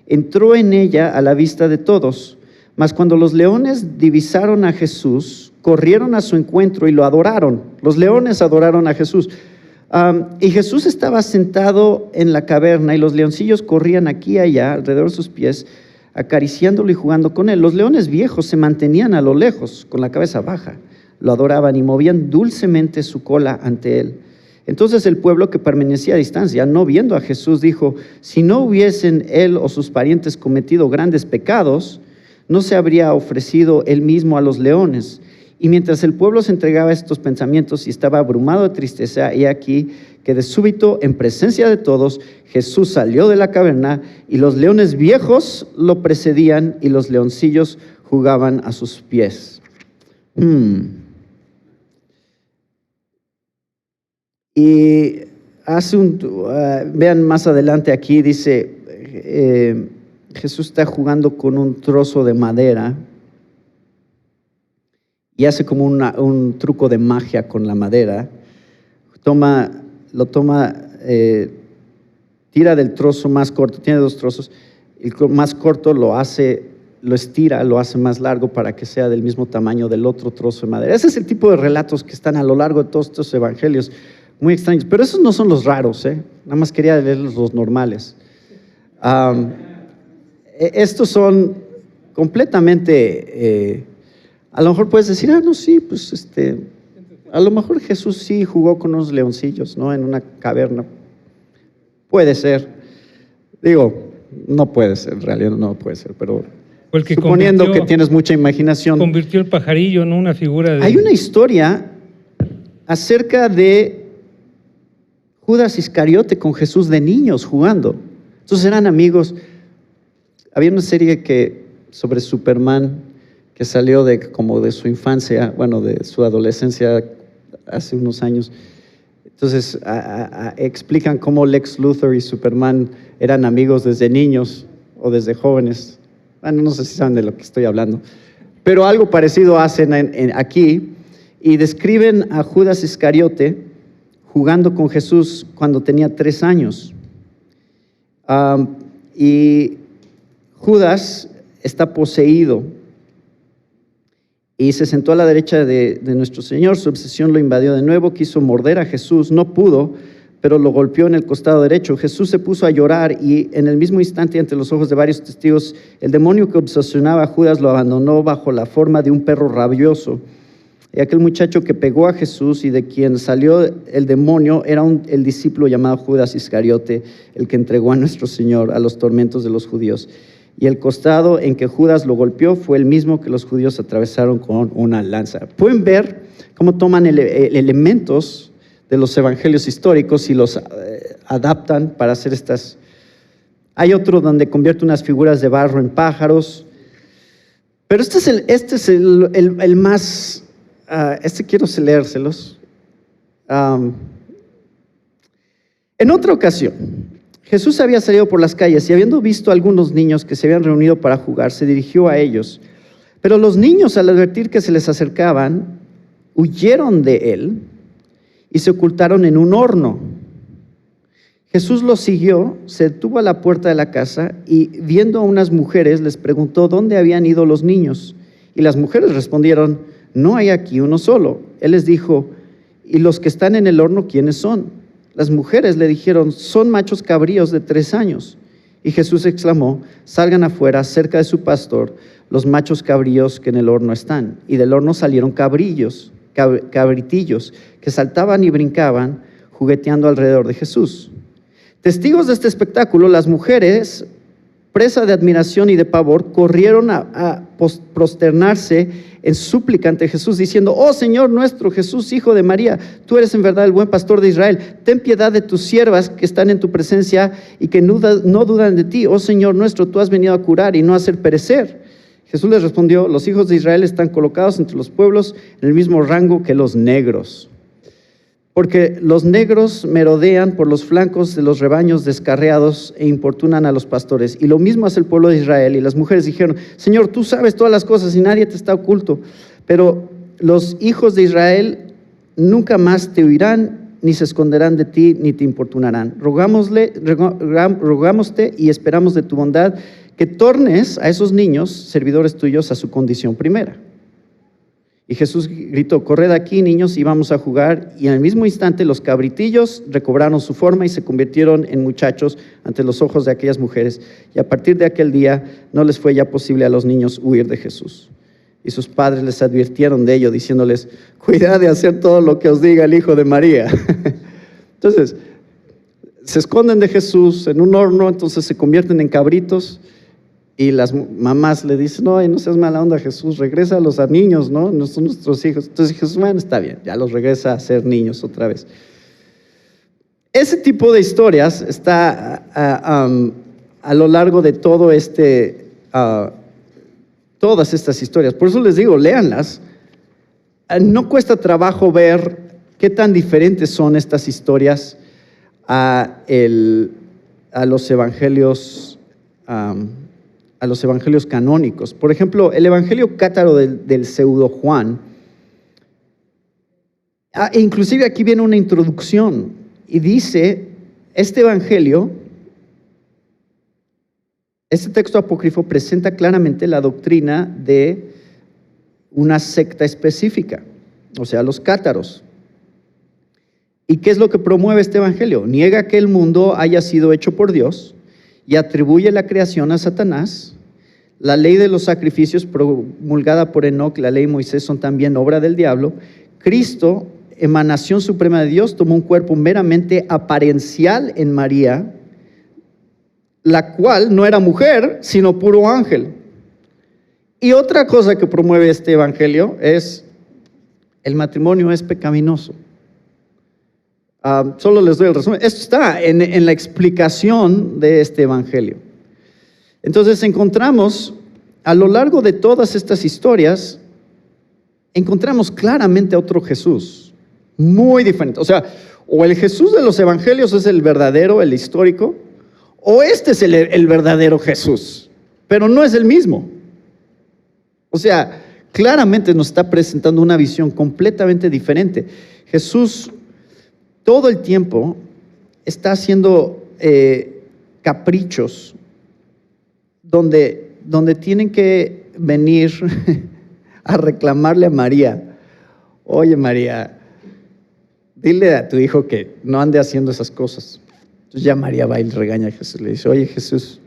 entró en ella a la vista de todos. Mas cuando los leones divisaron a Jesús, corrieron a su encuentro y lo adoraron. Los leones adoraron a Jesús. Y Jesús estaba sentado en la caverna y los leoncillos corrían aquí y allá alrededor de sus pies, acariciándolo y jugando con él. Los leones viejos se mantenían a lo lejos, con la cabeza baja. Lo adoraban y movían dulcemente su cola ante él. Entonces el pueblo, que permanecía a distancia, no viendo a Jesús, dijo: si no hubiesen él o sus parientes cometido grandes pecados, no se habría ofrecido él mismo a los leones. Y mientras el pueblo se entregaba a estos pensamientos y estaba abrumado de tristeza, he aquí que de súbito, en presencia de todos, Jesús salió de la caverna, y los leones viejos lo precedían, y los leoncillos jugaban a sus pies. Y vean más adelante aquí, dice, Jesús está jugando con un trozo de madera y hace como un truco de magia con la madera. Tira del trozo más corto, tiene 2 trozos, el más corto lo estira, lo hace más largo para que sea del mismo tamaño del otro trozo de madera. Ese es el tipo de relatos que están a lo largo de todos estos evangelios, muy extraños, pero esos no son los raros, nada más quería leer los normales. Estos son completamente, a lo mejor puedes decir, no, sí, pues a lo mejor Jesús sí jugó con unos leoncillos, ¿no? En una caverna. Puede ser. Digo, no puede ser, en realidad no puede ser, pero suponiendo que tienes mucha imaginación. Convirtió el pajarillo en una figura de... Hay una historia acerca de Judas Iscariote con Jesús de niños jugando. Entonces eran amigos. Había una serie sobre Superman que salió como de su infancia, bueno, de su adolescencia hace unos años. Entonces explican cómo Lex Luthor y Superman eran amigos desde niños o desde jóvenes. Bueno, no sé si saben de lo que estoy hablando, pero algo parecido hacen aquí, y describen a Judas Iscariote jugando con Jesús cuando tenía 3 años. Y Judas está poseído y se sentó a la derecha de nuestro Señor. Su obsesión lo invadió de nuevo, quiso morder a Jesús, no pudo, pero lo golpeó en el costado derecho. Jesús se puso a llorar, y en el mismo instante, ante los ojos de varios testigos, el demonio que obsesionaba a Judas lo abandonó bajo la forma de un perro rabioso. Y aquel muchacho que pegó a Jesús y de quien salió el demonio era el discípulo llamado Judas Iscariote, el que entregó a nuestro Señor a los tormentos de los judíos. Y el costado en que Judas lo golpeó fue el mismo que los judíos atravesaron con una lanza. Pueden ver cómo toman elementos de los evangelios históricos y los adaptan para hacer estas. Hay otro donde convierte unas figuras de barro en pájaros. Pero este es el más... quiero leérselos. En otra ocasión, Jesús había salido por las calles y, habiendo visto a algunos niños que se habían reunido para jugar, se dirigió a ellos. Pero los niños, al advertir que se les acercaban, huyeron de él y se ocultaron en un horno. Jesús los siguió, se detuvo a la puerta de la casa y, viendo a unas mujeres, les preguntó dónde habían ido los niños. Y las mujeres respondieron: no hay aquí uno solo. Él les dijo: ¿y los que están en el horno quiénes son? Las mujeres le dijeron: son machos cabríos de 3 años. Y Jesús exclamó: salgan afuera, cerca de su pastor, los machos cabríos que en el horno están. Y del horno salieron cabritillos, que saltaban y brincaban, jugueteando alrededor de Jesús. Testigos de este espectáculo, las mujeres, presa de admiración y de pavor, corrieron a prosternarse en súplica ante Jesús, diciendo: oh Señor nuestro, Jesús, hijo de María, tú eres en verdad el buen pastor de Israel. Ten piedad de tus siervas que están en tu presencia y que no dudan de ti. Oh Señor nuestro, tú has venido a curar y no a hacer perecer. Jesús les respondió: los hijos de Israel están colocados entre los pueblos en el mismo rango que los negros. Porque los negros merodean por los flancos de los rebaños descarriados e importunan a los pastores. Y lo mismo hace el pueblo de Israel. Y las mujeres dijeron: Señor, tú sabes todas las cosas y nadie te está oculto. Pero los hijos de Israel nunca más te oirán, ni se esconderán de ti, ni te importunarán. Rogámoste y esperamos de tu bondad que tornes a esos niños, servidores tuyos, a su condición primera. Y Jesús gritó: corred aquí, niños, y vamos a jugar. Y en el mismo instante los cabritillos recobraron su forma y se convirtieron en muchachos ante los ojos de aquellas mujeres. Y a partir de aquel día no les fue ya posible a los niños huir de Jesús. Y sus padres les advirtieron de ello, diciéndoles: cuidad de hacer todo lo que os diga el hijo de María. Entonces, se esconden de Jesús en un horno, entonces se convierten en cabritos. Y las mamás le dicen: no seas mala onda, Jesús, regresa a los niños, ¿no? No son nuestros hijos. Entonces Jesús: bueno, está bien, ya los regresa a ser niños otra vez. Ese tipo de historias está a lo largo de todo todas estas historias. Por eso les digo, léanlas. No cuesta trabajo ver qué tan diferentes son estas historias a los evangelios canónicos. Por ejemplo, el evangelio cátaro del pseudo Juan, inclusive aquí viene una introducción y dice: este evangelio, este texto apócrifo presenta claramente la doctrina de una secta específica, o sea, los cátaros. ¿Y qué es lo que promueve este evangelio? Niega que el mundo haya sido hecho por Dios y atribuye la creación a Satanás. La ley de los sacrificios promulgada por Enoc, la ley de Moisés, son también obra del diablo. Cristo, emanación suprema de Dios, tomó un cuerpo meramente apariencial en María, la cual no era mujer, sino puro ángel. Y otra cosa que promueve este evangelio es: el matrimonio es pecaminoso. Solo les doy el resumen. Esto está en la explicación de este evangelio. Entonces encontramos, a lo largo de todas estas historias, encontramos claramente a otro Jesús, muy diferente. O sea, o el Jesús de los evangelios es el verdadero, el histórico, o este es el verdadero Jesús, pero no es el mismo. O sea, claramente nos está presentando una visión completamente diferente. Jesús todo el tiempo está haciendo caprichos donde tienen que venir a reclamarle a María: oye María, dile a tu hijo que no ande haciendo esas cosas. Entonces ya María va y le regaña a Jesús, le dice: oye Jesús,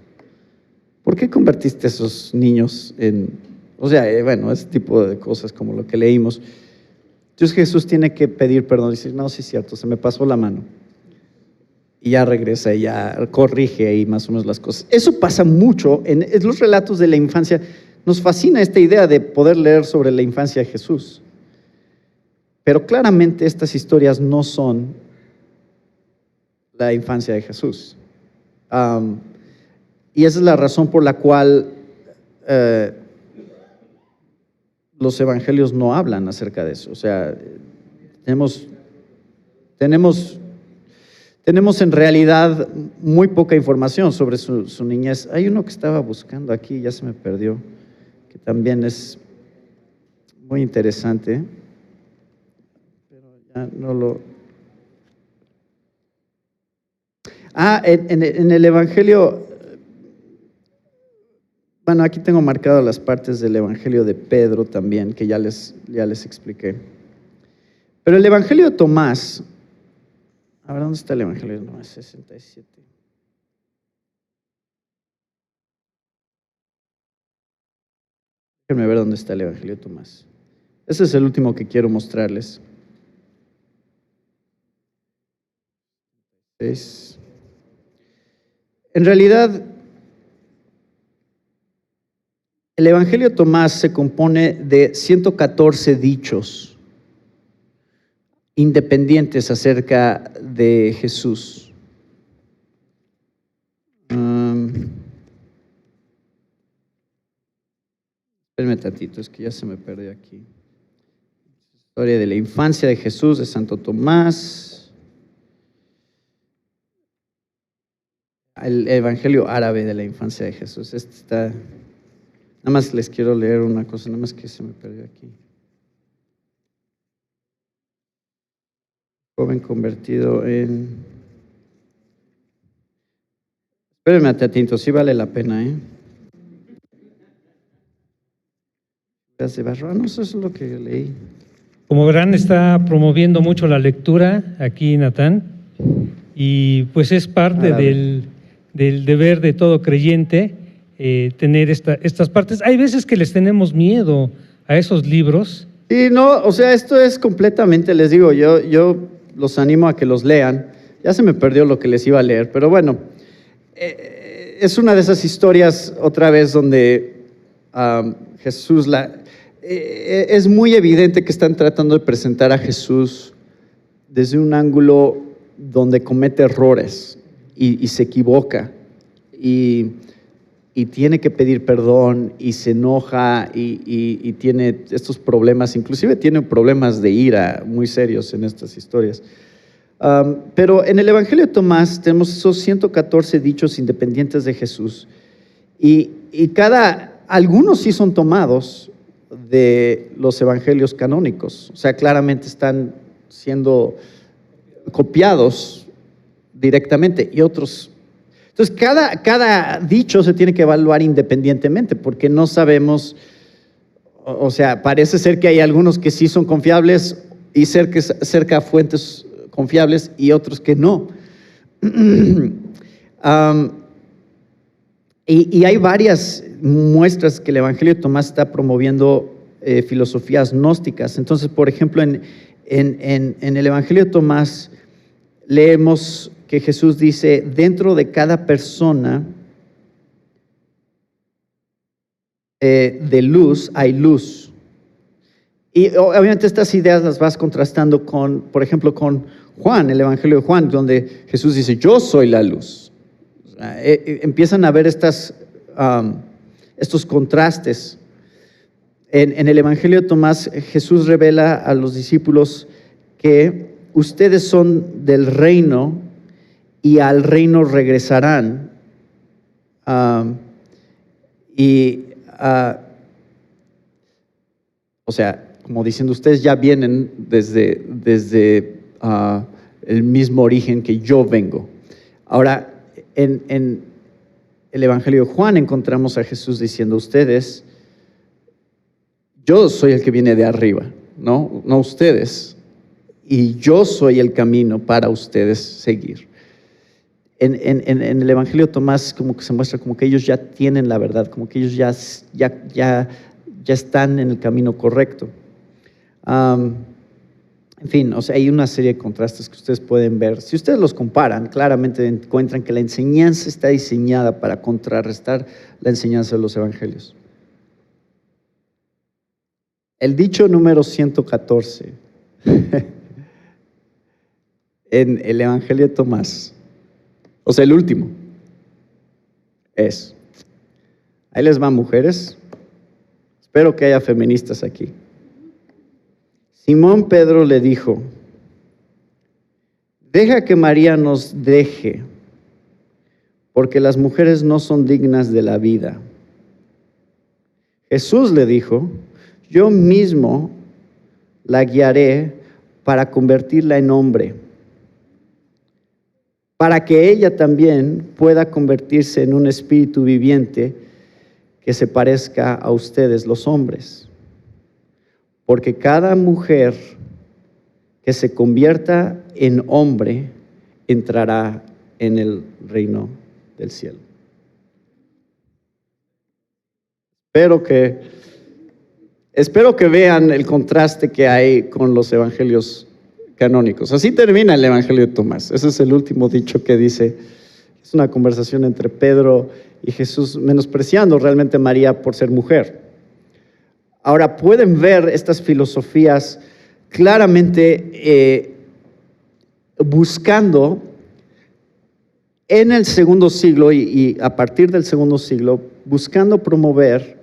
¿por qué convertiste a esos niños en...? O sea, bueno, ese tipo de cosas como lo que leímos. Entonces Jesús tiene que pedir perdón y decir: no, sí es cierto, se me pasó la mano. Y ya regresa y ya corrige ahí más o menos las cosas. Eso pasa mucho en los relatos de la infancia. Nos fascina esta idea de poder leer sobre la infancia de Jesús. Pero claramente estas historias no son la infancia de Jesús. Y esa es la razón por la cual los evangelios no hablan acerca de eso. O sea, tenemos en realidad muy poca información sobre su niñez. Hay uno que estaba buscando aquí, ya se me perdió, que también es muy interesante, pero ya no lo... En el evangelio, bueno, aquí tengo marcadas las partes del evangelio de Pedro también, que ya les expliqué. Pero el evangelio de Tomás, a ver, ¿dónde está el evangelio de Tomás? 67. Déjenme ver dónde está el evangelio de Tomás. Ese es el último que quiero mostrarles. 6. En realidad, el Evangelio de Tomás se compone de 114 dichos independientes acerca de Jesús. Espérenme tantito, es que ya se me perdió aquí. Historia de la infancia de Jesús, de Santo Tomás. El Evangelio árabe de la infancia de Jesús. Este está... Nada más les quiero leer una cosa, nada más que se me perdió aquí. Joven convertido en... Espérenme atento, sí vale la pena, ¿eh? De barro, no, eso es lo que leí. Como verán, está promoviendo mucho la lectura aquí Natán, y pues es parte del deber de todo creyente tener estas partes. Hay veces que les tenemos miedo a esos libros. Sí, no, o sea, esto es completamente, les digo, yo los animo a que los lean. Ya se me perdió lo que les iba a leer, pero bueno, es una de esas historias otra vez donde Jesús es muy evidente que están tratando de presentar a Jesús desde un ángulo donde comete errores y se equivoca y tiene que pedir perdón y se enoja y tiene estos problemas, inclusive tiene problemas de ira muy serios en estas historias. Pero en el Evangelio de Tomás tenemos esos 114 dichos independientes de Jesús y algunos sí son tomados de los evangelios canónicos, o sea, claramente están siendo copiados directamente y otros. Entonces, cada dicho se tiene que evaluar independientemente porque no sabemos, o sea, parece ser que hay algunos que sí son confiables y cerca fuentes confiables y otros que no. Y hay varias muestras que el Evangelio de Tomás está promoviendo filosofías gnósticas. Entonces, por ejemplo, en el Evangelio de Tomás leemos que Jesús dice, dentro de cada persona de luz hay luz. Y obviamente estas ideas las vas contrastando por ejemplo, con Juan, el Evangelio de Juan, donde Jesús dice, yo soy la luz. Empiezan a ver estos contrastes. En el Evangelio de Tomás, Jesús revela a los discípulos que ustedes son del reino y al reino regresarán. O sea, como diciendo, ustedes ya vienen desde el mismo origen que yo vengo. Ahora, en el Evangelio de Juan encontramos a Jesús diciendo, ustedes, yo soy el que viene de arriba, no ustedes, y yo soy el camino para ustedes seguir. En el Evangelio de Tomás como que se muestra como que ellos ya tienen la verdad, como que ellos ya están en el camino correcto. En fin, o sea, hay una serie de contrastes que ustedes pueden ver. Si ustedes los comparan, claramente encuentran que la enseñanza está diseñada para contrarrestar la enseñanza de los evangelios. El dicho número 114 en el Evangelio de Tomás, o sea, el último, es, ahí les va, mujeres, espero que haya feministas aquí. Simón Pedro le dijo, deja que María nos deje, porque las mujeres no son dignas de la vida. Jesús le dijo, yo mismo la guiaré para convertirla en hombre, para que ella también pueda convertirse en un espíritu viviente que se parezca a ustedes los hombres. Porque cada mujer que se convierta en hombre entrará en el reino del cielo. Espero que vean el contraste que hay con los evangelios canónicos. Así termina el Evangelio de Tomás. Ese es el último dicho que dice. Es una conversación entre Pedro y Jesús, menospreciando realmente a María por ser mujer. Ahora, pueden ver estas filosofías claramente buscando en el segundo siglo y a partir del segundo siglo, buscando promover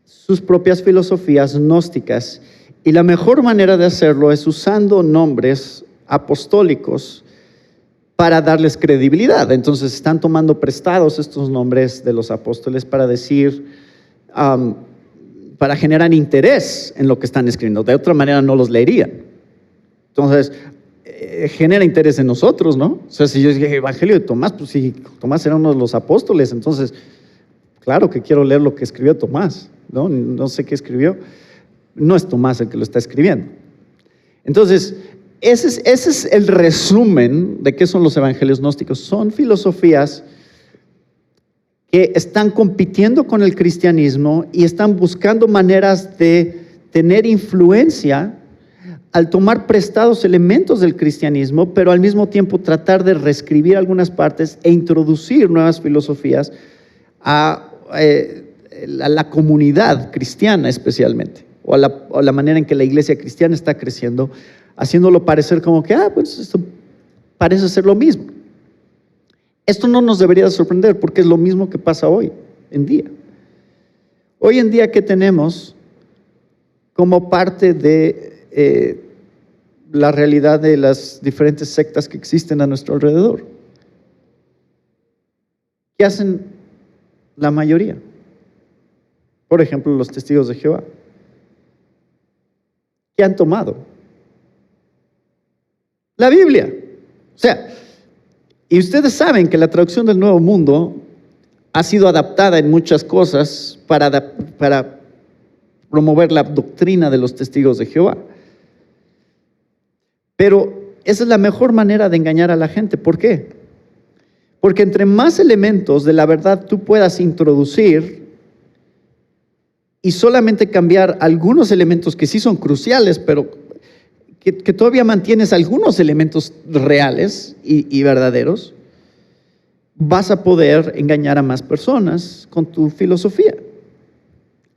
sus propias filosofías gnósticas. Y la mejor manera de hacerlo es usando nombres apostólicos para darles credibilidad. Entonces están tomando prestados estos nombres de los apóstoles para decir, para generar interés en lo que están escribiendo. De otra manera no los leerían. Entonces, genera interés en nosotros, ¿no? O sea, si yo dije Evangelio de Tomás, pues si Tomás era uno de los apóstoles, entonces, claro que quiero leer lo que escribió Tomás, ¿no? No sé qué escribió. No es Tomás el que lo está escribiendo. Entonces, ese es el resumen de qué son los evangelios gnósticos. Son filosofías que están compitiendo con el cristianismo y están buscando maneras de tener influencia al tomar prestados elementos del cristianismo, pero al mismo tiempo tratar de reescribir algunas partes e introducir nuevas filosofías a la comunidad cristiana especialmente, o a la manera en que la iglesia cristiana está creciendo, haciéndolo parecer como que, pues esto parece ser lo mismo. Esto no nos debería sorprender porque es lo mismo que pasa hoy en día. Hoy en día, ¿qué tenemos como parte de la realidad de las diferentes sectas que existen a nuestro alrededor? ¿Qué hacen la mayoría? Por ejemplo, los testigos de Jehová. ¿Qué han tomado? La Biblia. O sea, y ustedes saben que la traducción del Nuevo Mundo ha sido adaptada en muchas cosas para promover la doctrina de los testigos de Jehová. Pero esa es la mejor manera de engañar a la gente. ¿Por qué? Porque entre más elementos de la verdad tú puedas introducir y solamente cambiar algunos elementos que sí son cruciales, pero que todavía mantienes algunos elementos reales y verdaderos, vas a poder engañar a más personas con tu filosofía.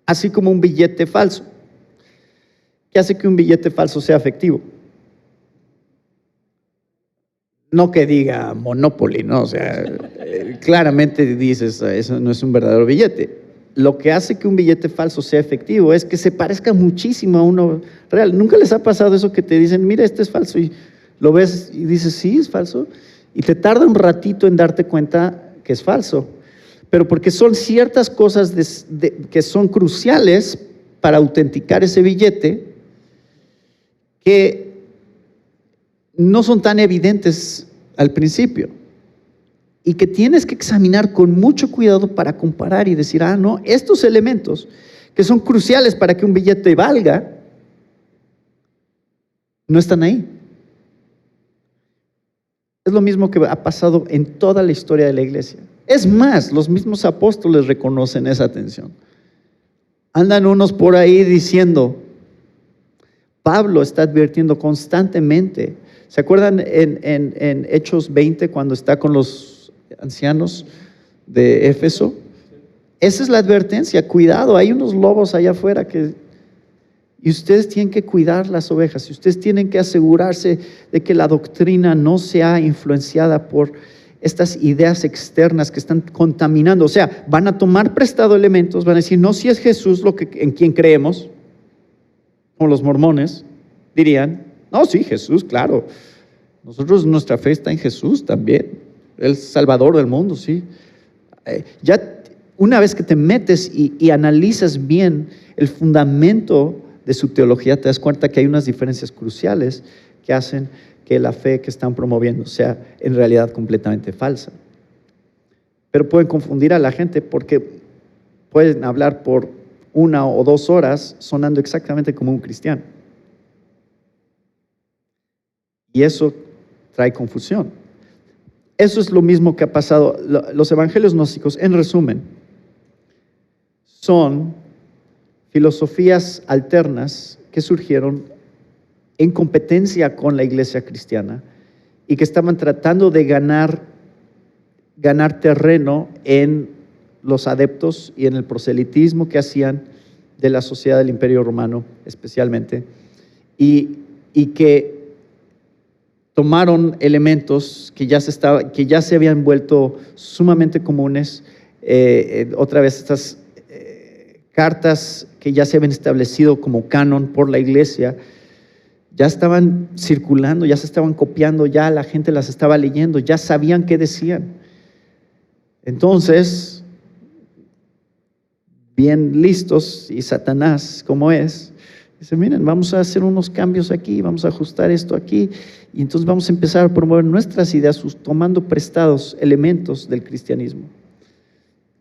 Así como un billete falso. ¿Qué hace que un billete falso sea efectivo? No que diga Monopoly, ¿no? O sea, claramente dices, eso no es un verdadero billete. Lo que hace que un billete falso sea efectivo es que se parezca muchísimo a uno real. ¿Nunca les ha pasado eso que te dicen, mira, este es falso? Y lo ves y dices, sí, es falso. Y te tarda un ratito en darte cuenta que es falso. Pero porque son ciertas cosas que son cruciales para autenticar ese billete que no son tan evidentes al principio. Y que tienes que examinar con mucho cuidado para comparar y decir, no, estos elementos que son cruciales para que un billete valga, no están ahí. Es lo mismo que ha pasado en toda la historia de la iglesia. Es más, los mismos apóstoles reconocen esa tensión. Andan unos por ahí diciendo, Pablo está advirtiendo constantemente. ¿Se acuerdan en Hechos 20 cuando está con los ancianos de Éfeso? Esa es la advertencia, cuidado, hay unos lobos allá afuera y ustedes tienen que cuidar las ovejas, y ustedes tienen que asegurarse de que la doctrina no sea influenciada por estas ideas externas que están contaminando. O sea, van a tomar prestado elementos, van a decir, no, si es Jesús en quien creemos, como los mormones dirían, no, sí, Jesús, claro, nuestra fe está en Jesús también, el Salvador del mundo, sí. Ya una vez que te metes y analizas bien el fundamento de su teología, te das cuenta que hay unas diferencias cruciales que hacen que la fe que están promoviendo sea en realidad completamente falsa. Pero pueden confundir a la gente porque pueden hablar por 1 o 2 horas sonando exactamente como un cristiano. Y eso trae confusión. Eso es lo mismo que ha pasado. Los evangelios gnósticos, en resumen, son filosofías alternas que surgieron en competencia con la iglesia cristiana y que estaban tratando de ganar terreno en los adeptos y en el proselitismo que hacían de la sociedad del Imperio Romano especialmente, y que tomaron elementos que ya se habían vuelto sumamente comunes, otra vez estas cartas que ya se habían establecido como canon por la iglesia, ya estaban circulando, ya se estaban copiando, ya la gente las estaba leyendo, ya sabían qué decían. Entonces, bien listos, y Satanás, como es, dice, miren, vamos a hacer unos cambios aquí, vamos a ajustar esto aquí, y entonces vamos a empezar a promover nuestras ideas tomando prestados elementos del cristianismo.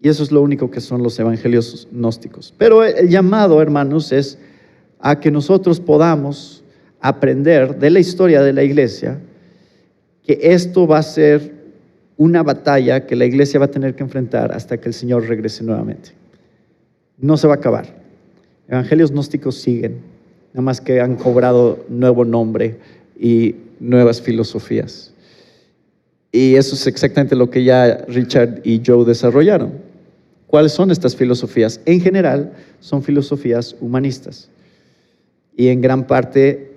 Y eso es lo único que son los evangelios gnósticos. Pero el llamado, hermanos, es a que nosotros podamos aprender de la historia de la iglesia que esto va a ser una batalla que la iglesia va a tener que enfrentar hasta que el Señor regrese nuevamente. No se va a acabar. Evangelios gnósticos siguen, nada más que han cobrado nuevo nombre y nuevas filosofías. Y eso es exactamente lo que ya Richard y Joe desarrollaron. ¿Cuáles son estas filosofías? En general, son filosofías humanistas. Y en gran parte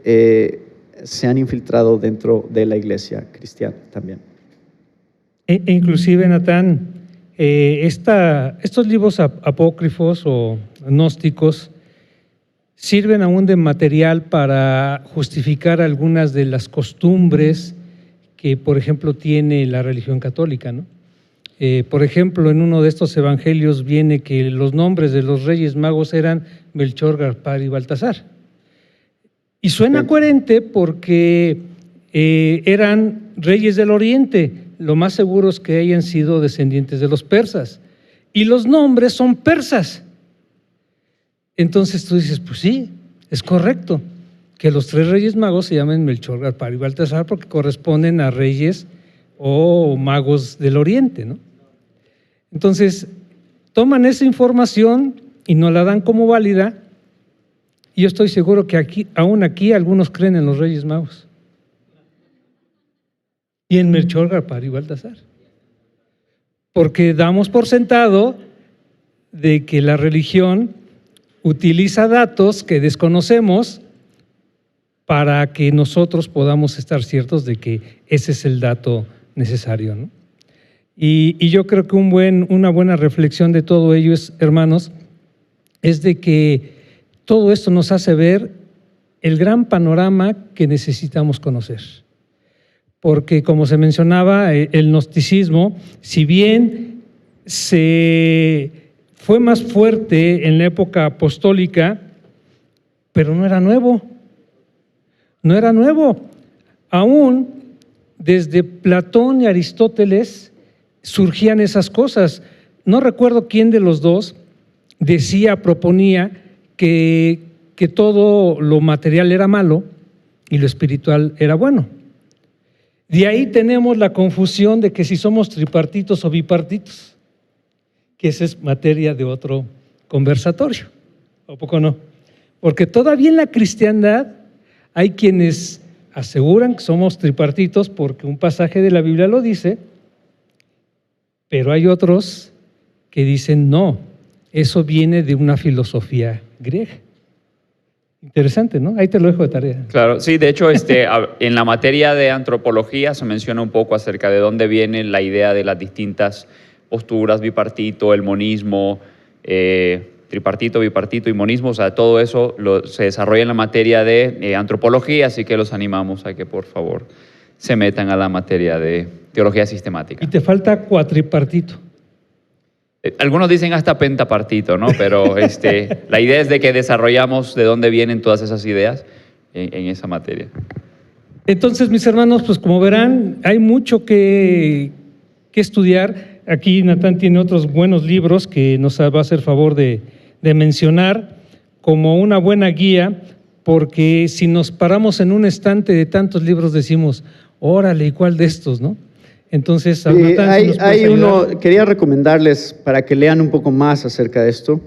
se han infiltrado dentro de la iglesia cristiana también. Inclusive, Natán, estos libros apócrifos o gnósticos sirven aún de material para justificar algunas de las costumbres que, por ejemplo, tiene la religión católica, ¿no? Por ejemplo, en uno de estos evangelios viene que los nombres de los reyes magos eran Melchor, Gaspar y Baltasar. Y suena coherente porque eran reyes del Oriente. Lo más seguro es que hayan sido descendientes de los persas. Y los nombres son persas. Entonces tú dices, pues sí, es correcto que los tres reyes magos se llamen Melchor, Gaspar y Baltasar porque corresponden a reyes o magos del Oriente, ¿no? Entonces, toman esa información y nos la dan como válida, y yo estoy seguro que aún aquí algunos creen en los reyes magos y en Melchor, Gaspar y Baltasar, porque damos por sentado de que la religión utiliza datos que desconocemos para que nosotros podamos estar ciertos de que ese es el dato necesario, ¿no? Y yo creo que una buena reflexión de todo ello es, hermanos, es de que todo esto nos hace ver el gran panorama que necesitamos conocer. Porque, como se mencionaba, el gnosticismo, si bien fue más fuerte en la época apostólica, pero no era nuevo. No era nuevo. Aún desde Platón y Aristóteles surgían esas cosas. No recuerdo quién de los dos proponía que todo lo material era malo y lo espiritual era bueno. De ahí tenemos la confusión de que si somos tripartitos o bipartitos, que esa es materia de otro conversatorio, ¿o poco no? Porque todavía en la cristiandad hay quienes aseguran que somos tripartitos porque un pasaje de la Biblia lo dice, pero hay otros que dicen no, eso viene de una filosofía griega. Interesante, ¿no? Ahí te lo dejo de tarea. Claro, sí, de hecho, en la materia de antropología se menciona un poco acerca de dónde viene la idea de las distintas posturas, bipartito, el monismo, tripartito, bipartito y monismo, o sea, todo eso se desarrolla en la materia de antropología, así que los animamos a que por favor se metan a la materia de teología sistemática. Y te falta cuatripartito. Algunos dicen hasta pentapartito, ¿no? Pero la idea es de que desarrollamos de dónde vienen todas esas ideas en esa materia. Entonces, mis hermanos, pues como verán, hay mucho que estudiar. Aquí Natán tiene otros buenos libros que nos va a hacer favor de mencionar como una buena guía, porque si nos paramos en un estante de tantos libros decimos, órale, ¿y cuál de estos, no? Entonces, Natán, hay uno, quería recomendarles para que lean un poco más acerca de esto.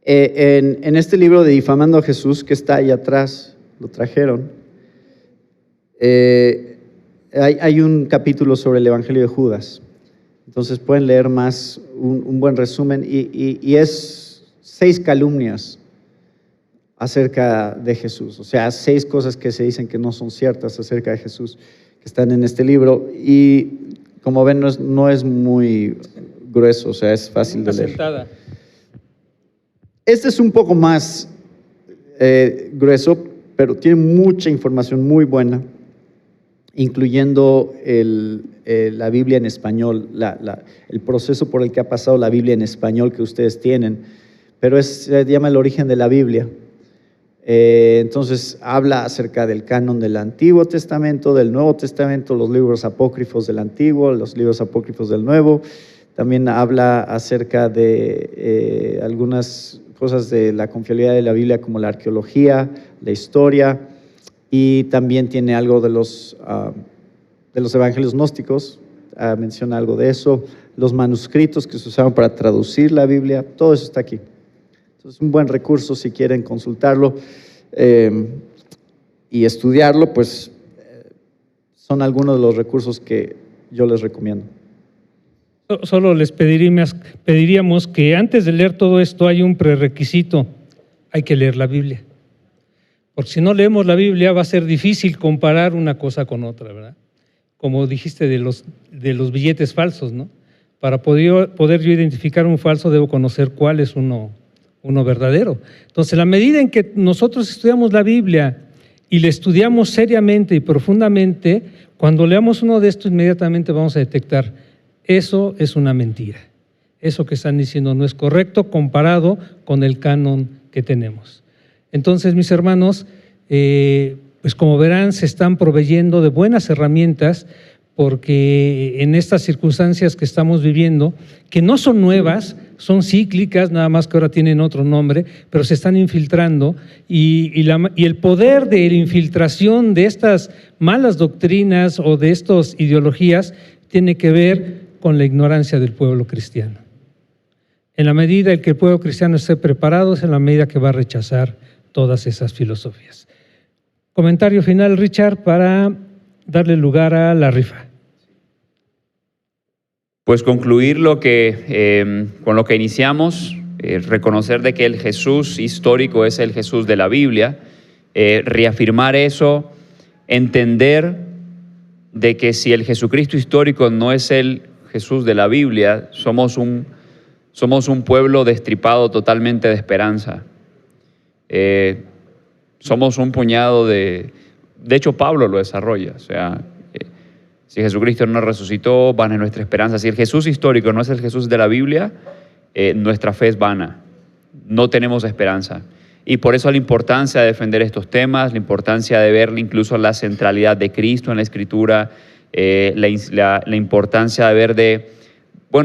En este libro de Difamando a Jesús, que está ahí atrás, lo trajeron. Hay un capítulo sobre el Evangelio de Judas. Entonces pueden leer más, un buen resumen, y es 6 calumnias acerca de Jesús. O sea, 6 cosas que se dicen que no son ciertas acerca de Jesús, que están en este libro. Y como ven, no es muy grueso, o sea, es fácil de leer. Sentada. Este es un poco más grueso, pero tiene mucha información muy buena, incluyendo la Biblia en español, el proceso por el que ha pasado la Biblia en español que ustedes tienen, pero se llama El origen de la Biblia. Entonces habla acerca del canon del Antiguo Testamento, del Nuevo Testamento, los libros apócrifos del Antiguo, los libros apócrifos del Nuevo. También habla acerca de algunas cosas de la confiabilidad de la Biblia, como la arqueología, la historia, y también tiene algo de los evangelios gnósticos, menciona algo de eso, los manuscritos que se usaban para traducir la Biblia, todo eso está aquí. Entonces, un buen recurso si quieren consultarlo y estudiarlo, pues son algunos de los recursos que yo les recomiendo. Solo les pediríamos que antes de leer todo esto hay un prerequisito: hay que leer la Biblia. Porque si no leemos la Biblia va a ser difícil comparar una cosa con otra, ¿verdad? Como dijiste de los billetes falsos, ¿no? Para poder yo identificar un falso debo conocer cuál es uno verdadero. Entonces, la medida en que nosotros estudiamos la Biblia y la estudiamos seriamente y profundamente, cuando leamos uno de estos inmediatamente vamos a detectar: eso es una mentira. Eso que están diciendo no es correcto comparado con el canon que tenemos. Entonces, mis hermanos, pues como verán, se están proveyendo de buenas herramientas, porque en estas circunstancias que estamos viviendo, que no son nuevas, son cíclicas, nada más que ahora tienen otro nombre, pero se están infiltrando, y el poder de la infiltración de estas malas doctrinas o de estas ideologías tiene que ver con la ignorancia del pueblo cristiano. En la medida en que el pueblo cristiano esté preparado, es en la medida que va a rechazar todas esas filosofías. Comentario final, Richard, para darle lugar a la rifa. Pues concluir con lo que iniciamos, reconocer de que el Jesús histórico es el Jesús de la Biblia, reafirmar eso, entender de que si el Jesucristo histórico no es el Jesús de la Biblia, somos un pueblo destripado totalmente de esperanza. Somos un puñado de hecho Pablo lo desarrolla, o sea, si Jesucristo no resucitó, vana es nuestra esperanza. Si el Jesús histórico no es el Jesús de la Biblia, nuestra fe es vana, no tenemos esperanza. Y por eso la importancia de defender estos temas, la importancia de ver incluso la centralidad de Cristo en la Escritura, la importancia de ver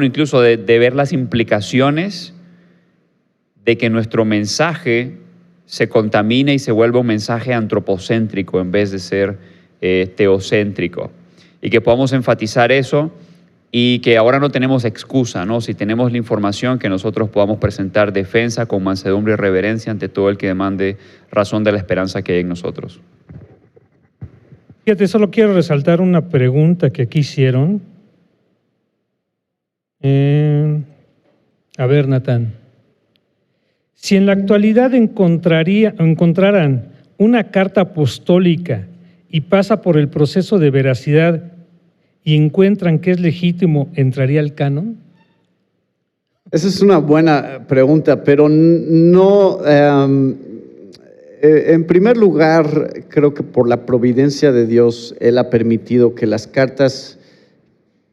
incluso de ver las implicaciones de que nuestro mensaje se contamine y se vuelva un mensaje antropocéntrico en vez de ser teocéntrico. Y que podamos enfatizar eso, y que ahora no tenemos excusa, ¿no? Si tenemos la información, que nosotros podamos presentar defensa con mansedumbre y reverencia ante todo el que demande razón de la esperanza que hay en nosotros. Fíjate, solo quiero resaltar una pregunta que aquí hicieron. A ver, Natán. Si en la actualidad encontraran una carta apostólica y pasa por el proceso de veracidad y encuentran que es legítimo, ¿entraría al canon? Esa es una buena pregunta, pero no. En primer lugar, creo que por la providencia de Dios, Él ha permitido que las cartas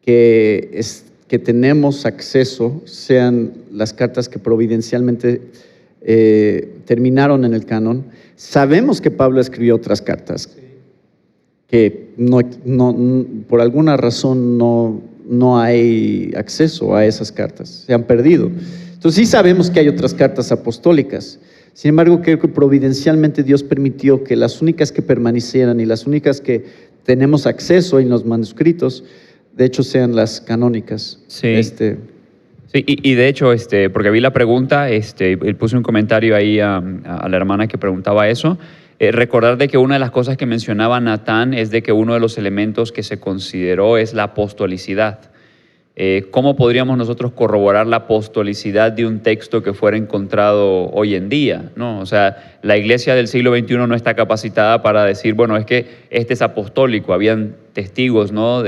que tenemos acceso sean las cartas que providencialmente terminaron en el canon. Sabemos que Pablo escribió otras cartas que por alguna razón no hay acceso a esas cartas, se han perdido. Entonces sí sabemos que hay otras cartas apostólicas. Sin embargo, creo que providencialmente Dios permitió que las únicas que permanecieran y las únicas que tenemos acceso en los manuscritos, de hecho, sean las canónicas. Sí. Sí, y de hecho, porque vi la pregunta, puse un comentario ahí a la hermana que preguntaba eso. recordar de que una de las cosas que mencionaba Natán es de que uno de los elementos que se consideró es la apostolicidad. ¿Cómo podríamos nosotros corroborar la apostolicidad de un texto que fuera encontrado hoy en día, ¿no? O sea, la iglesia del siglo XXI no está capacitada para decir, bueno, es que este es apostólico, habían testigos, ¿no?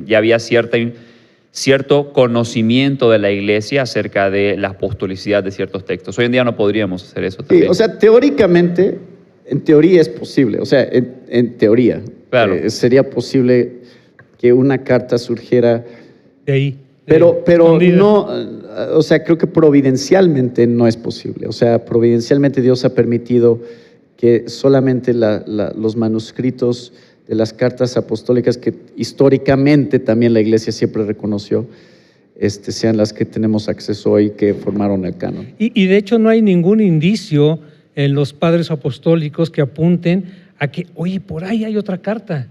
Ya había cierto conocimiento de la iglesia acerca de la apostolicidad de ciertos textos. Hoy en día no podríamos hacer eso también. Sí, o sea, teóricamente, en teoría es posible, o sea, en teoría. Claro. Sería posible que una carta surgiera de ahí. Pero no, o sea, creo que providencialmente no es posible. O sea, providencialmente Dios ha permitido que solamente los manuscritos de las cartas apostólicas, que históricamente también la iglesia siempre reconoció, sean las que tenemos acceso hoy, que formaron el canon. Y de hecho no hay ningún indicio en los padres apostólicos que apunten a que, oye, por ahí hay otra carta.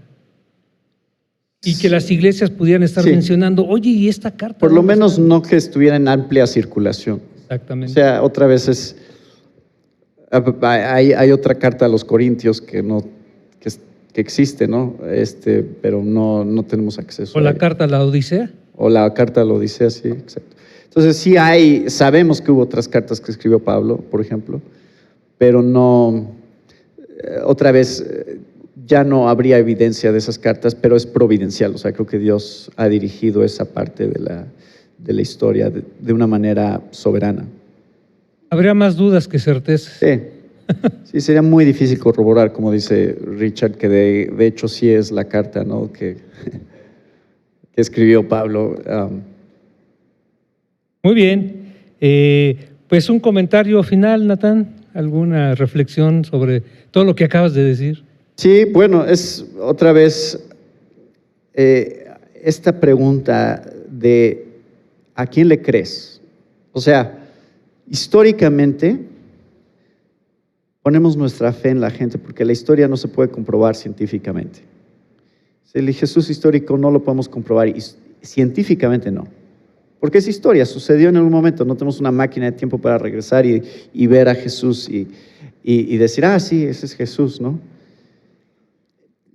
Y que las iglesias pudieran estar mencionando, oye, ¿y esta carta? Por lo menos no que estuviera en amplia circulación. Exactamente. O sea, otra vez hay otra carta a los Corintios que existe, ¿no? Pero no tenemos acceso. ¿O la carta a la Odisea? O la carta a la Odisea, sí, exacto. Entonces sí sabemos que hubo otras cartas que escribió Pablo, por ejemplo, pero no, otra vez, ya no habría evidencia de esas cartas, pero es providencial. O sea, creo que Dios ha dirigido esa parte de la historia de una manera soberana. Habría más dudas que certezas. Sí, sería muy difícil corroborar, como dice Richard, que de hecho sí es la carta, ¿no? que escribió Pablo. Muy bien. Pues un comentario final, Natán, alguna reflexión sobre todo lo que acabas de decir. Sí, bueno, es otra vez esta pregunta de ¿a quién le crees? O sea, históricamente ponemos nuestra fe en la gente porque la historia no se puede comprobar científicamente. El Jesús histórico no lo podemos comprobar y científicamente no, porque es historia, sucedió en algún momento, no tenemos una máquina de tiempo para regresar y ver a Jesús y decir, sí, ese es Jesús, ¿no?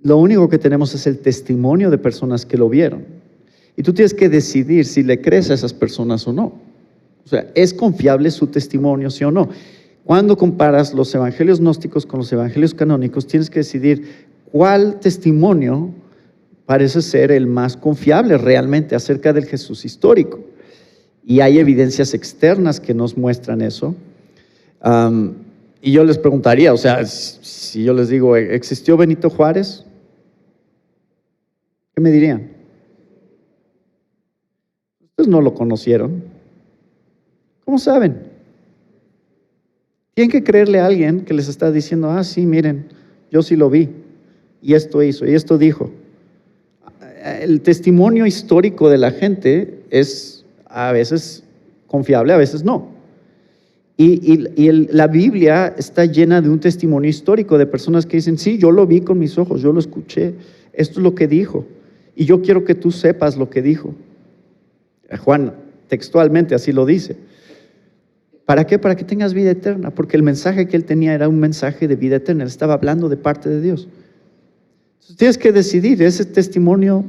Lo único que tenemos es el testimonio de personas que lo vieron. Y tú tienes que decidir si le crees a esas personas o no. O sea, ¿es confiable su testimonio, sí o no? Cuando comparas los evangelios gnósticos con los evangelios canónicos, tienes que decidir cuál testimonio parece ser el más confiable realmente acerca del Jesús histórico. Y hay evidencias externas que nos muestran eso. Y yo les preguntaría, o sea, si yo les digo, ¿existió Benito Juárez? ¿Qué me dirían? Ustedes no lo conocieron. ¿Cómo saben? Tienen que creerle a alguien que les está diciendo, sí, miren, yo sí lo vi, y esto hizo, y esto dijo. El testimonio histórico de la gente es a veces confiable, a veces no. La Biblia está llena de un testimonio histórico de personas que dicen, sí, yo lo vi con mis ojos, yo lo escuché, esto es lo que dijo. Y yo quiero que tú sepas lo que dijo. Juan textualmente así lo dice. ¿Para qué? Para que tengas vida eterna, porque el mensaje que él tenía era un mensaje de vida eterna, él estaba hablando de parte de Dios. Entonces, tienes que decidir, ese testimonio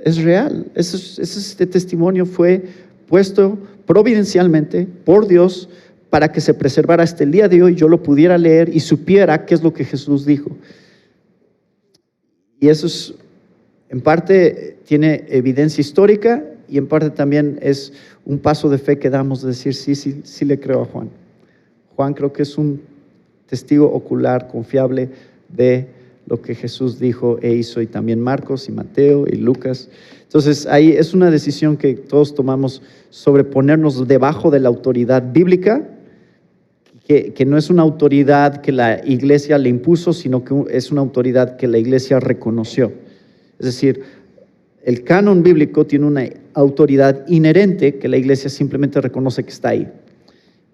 es real, ese testimonio fue puesto providencialmente por Dios para que se preservara hasta el día de hoy, yo lo pudiera leer y supiera qué es lo que Jesús dijo. Y eso es, en parte tiene evidencia histórica y en parte también es un paso de fe que damos de decir, sí le creo a Juan. Juan creo que es un testigo ocular, confiable de lo que Jesús dijo e hizo, y también Marcos y Mateo y Lucas. Entonces ahí es una decisión que todos tomamos sobre ponernos debajo de la autoridad bíblica, que no es una autoridad que la iglesia le impuso, sino que es una autoridad que la iglesia reconoció. Es decir, el canon bíblico tiene una autoridad inherente que la iglesia simplemente reconoce que está ahí.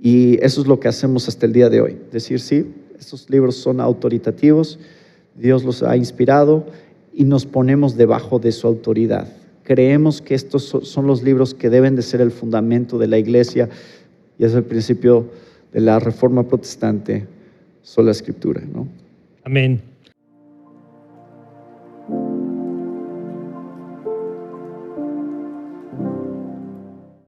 Y eso es lo que hacemos hasta el día de hoy. Decir, sí, estos libros son autoritativos, Dios los ha inspirado y nos ponemos debajo de su autoridad. Creemos que estos son los libros que deben de ser el fundamento de la iglesia y es el principio de la Reforma Protestante, sola Escritura, ¿no? Amén.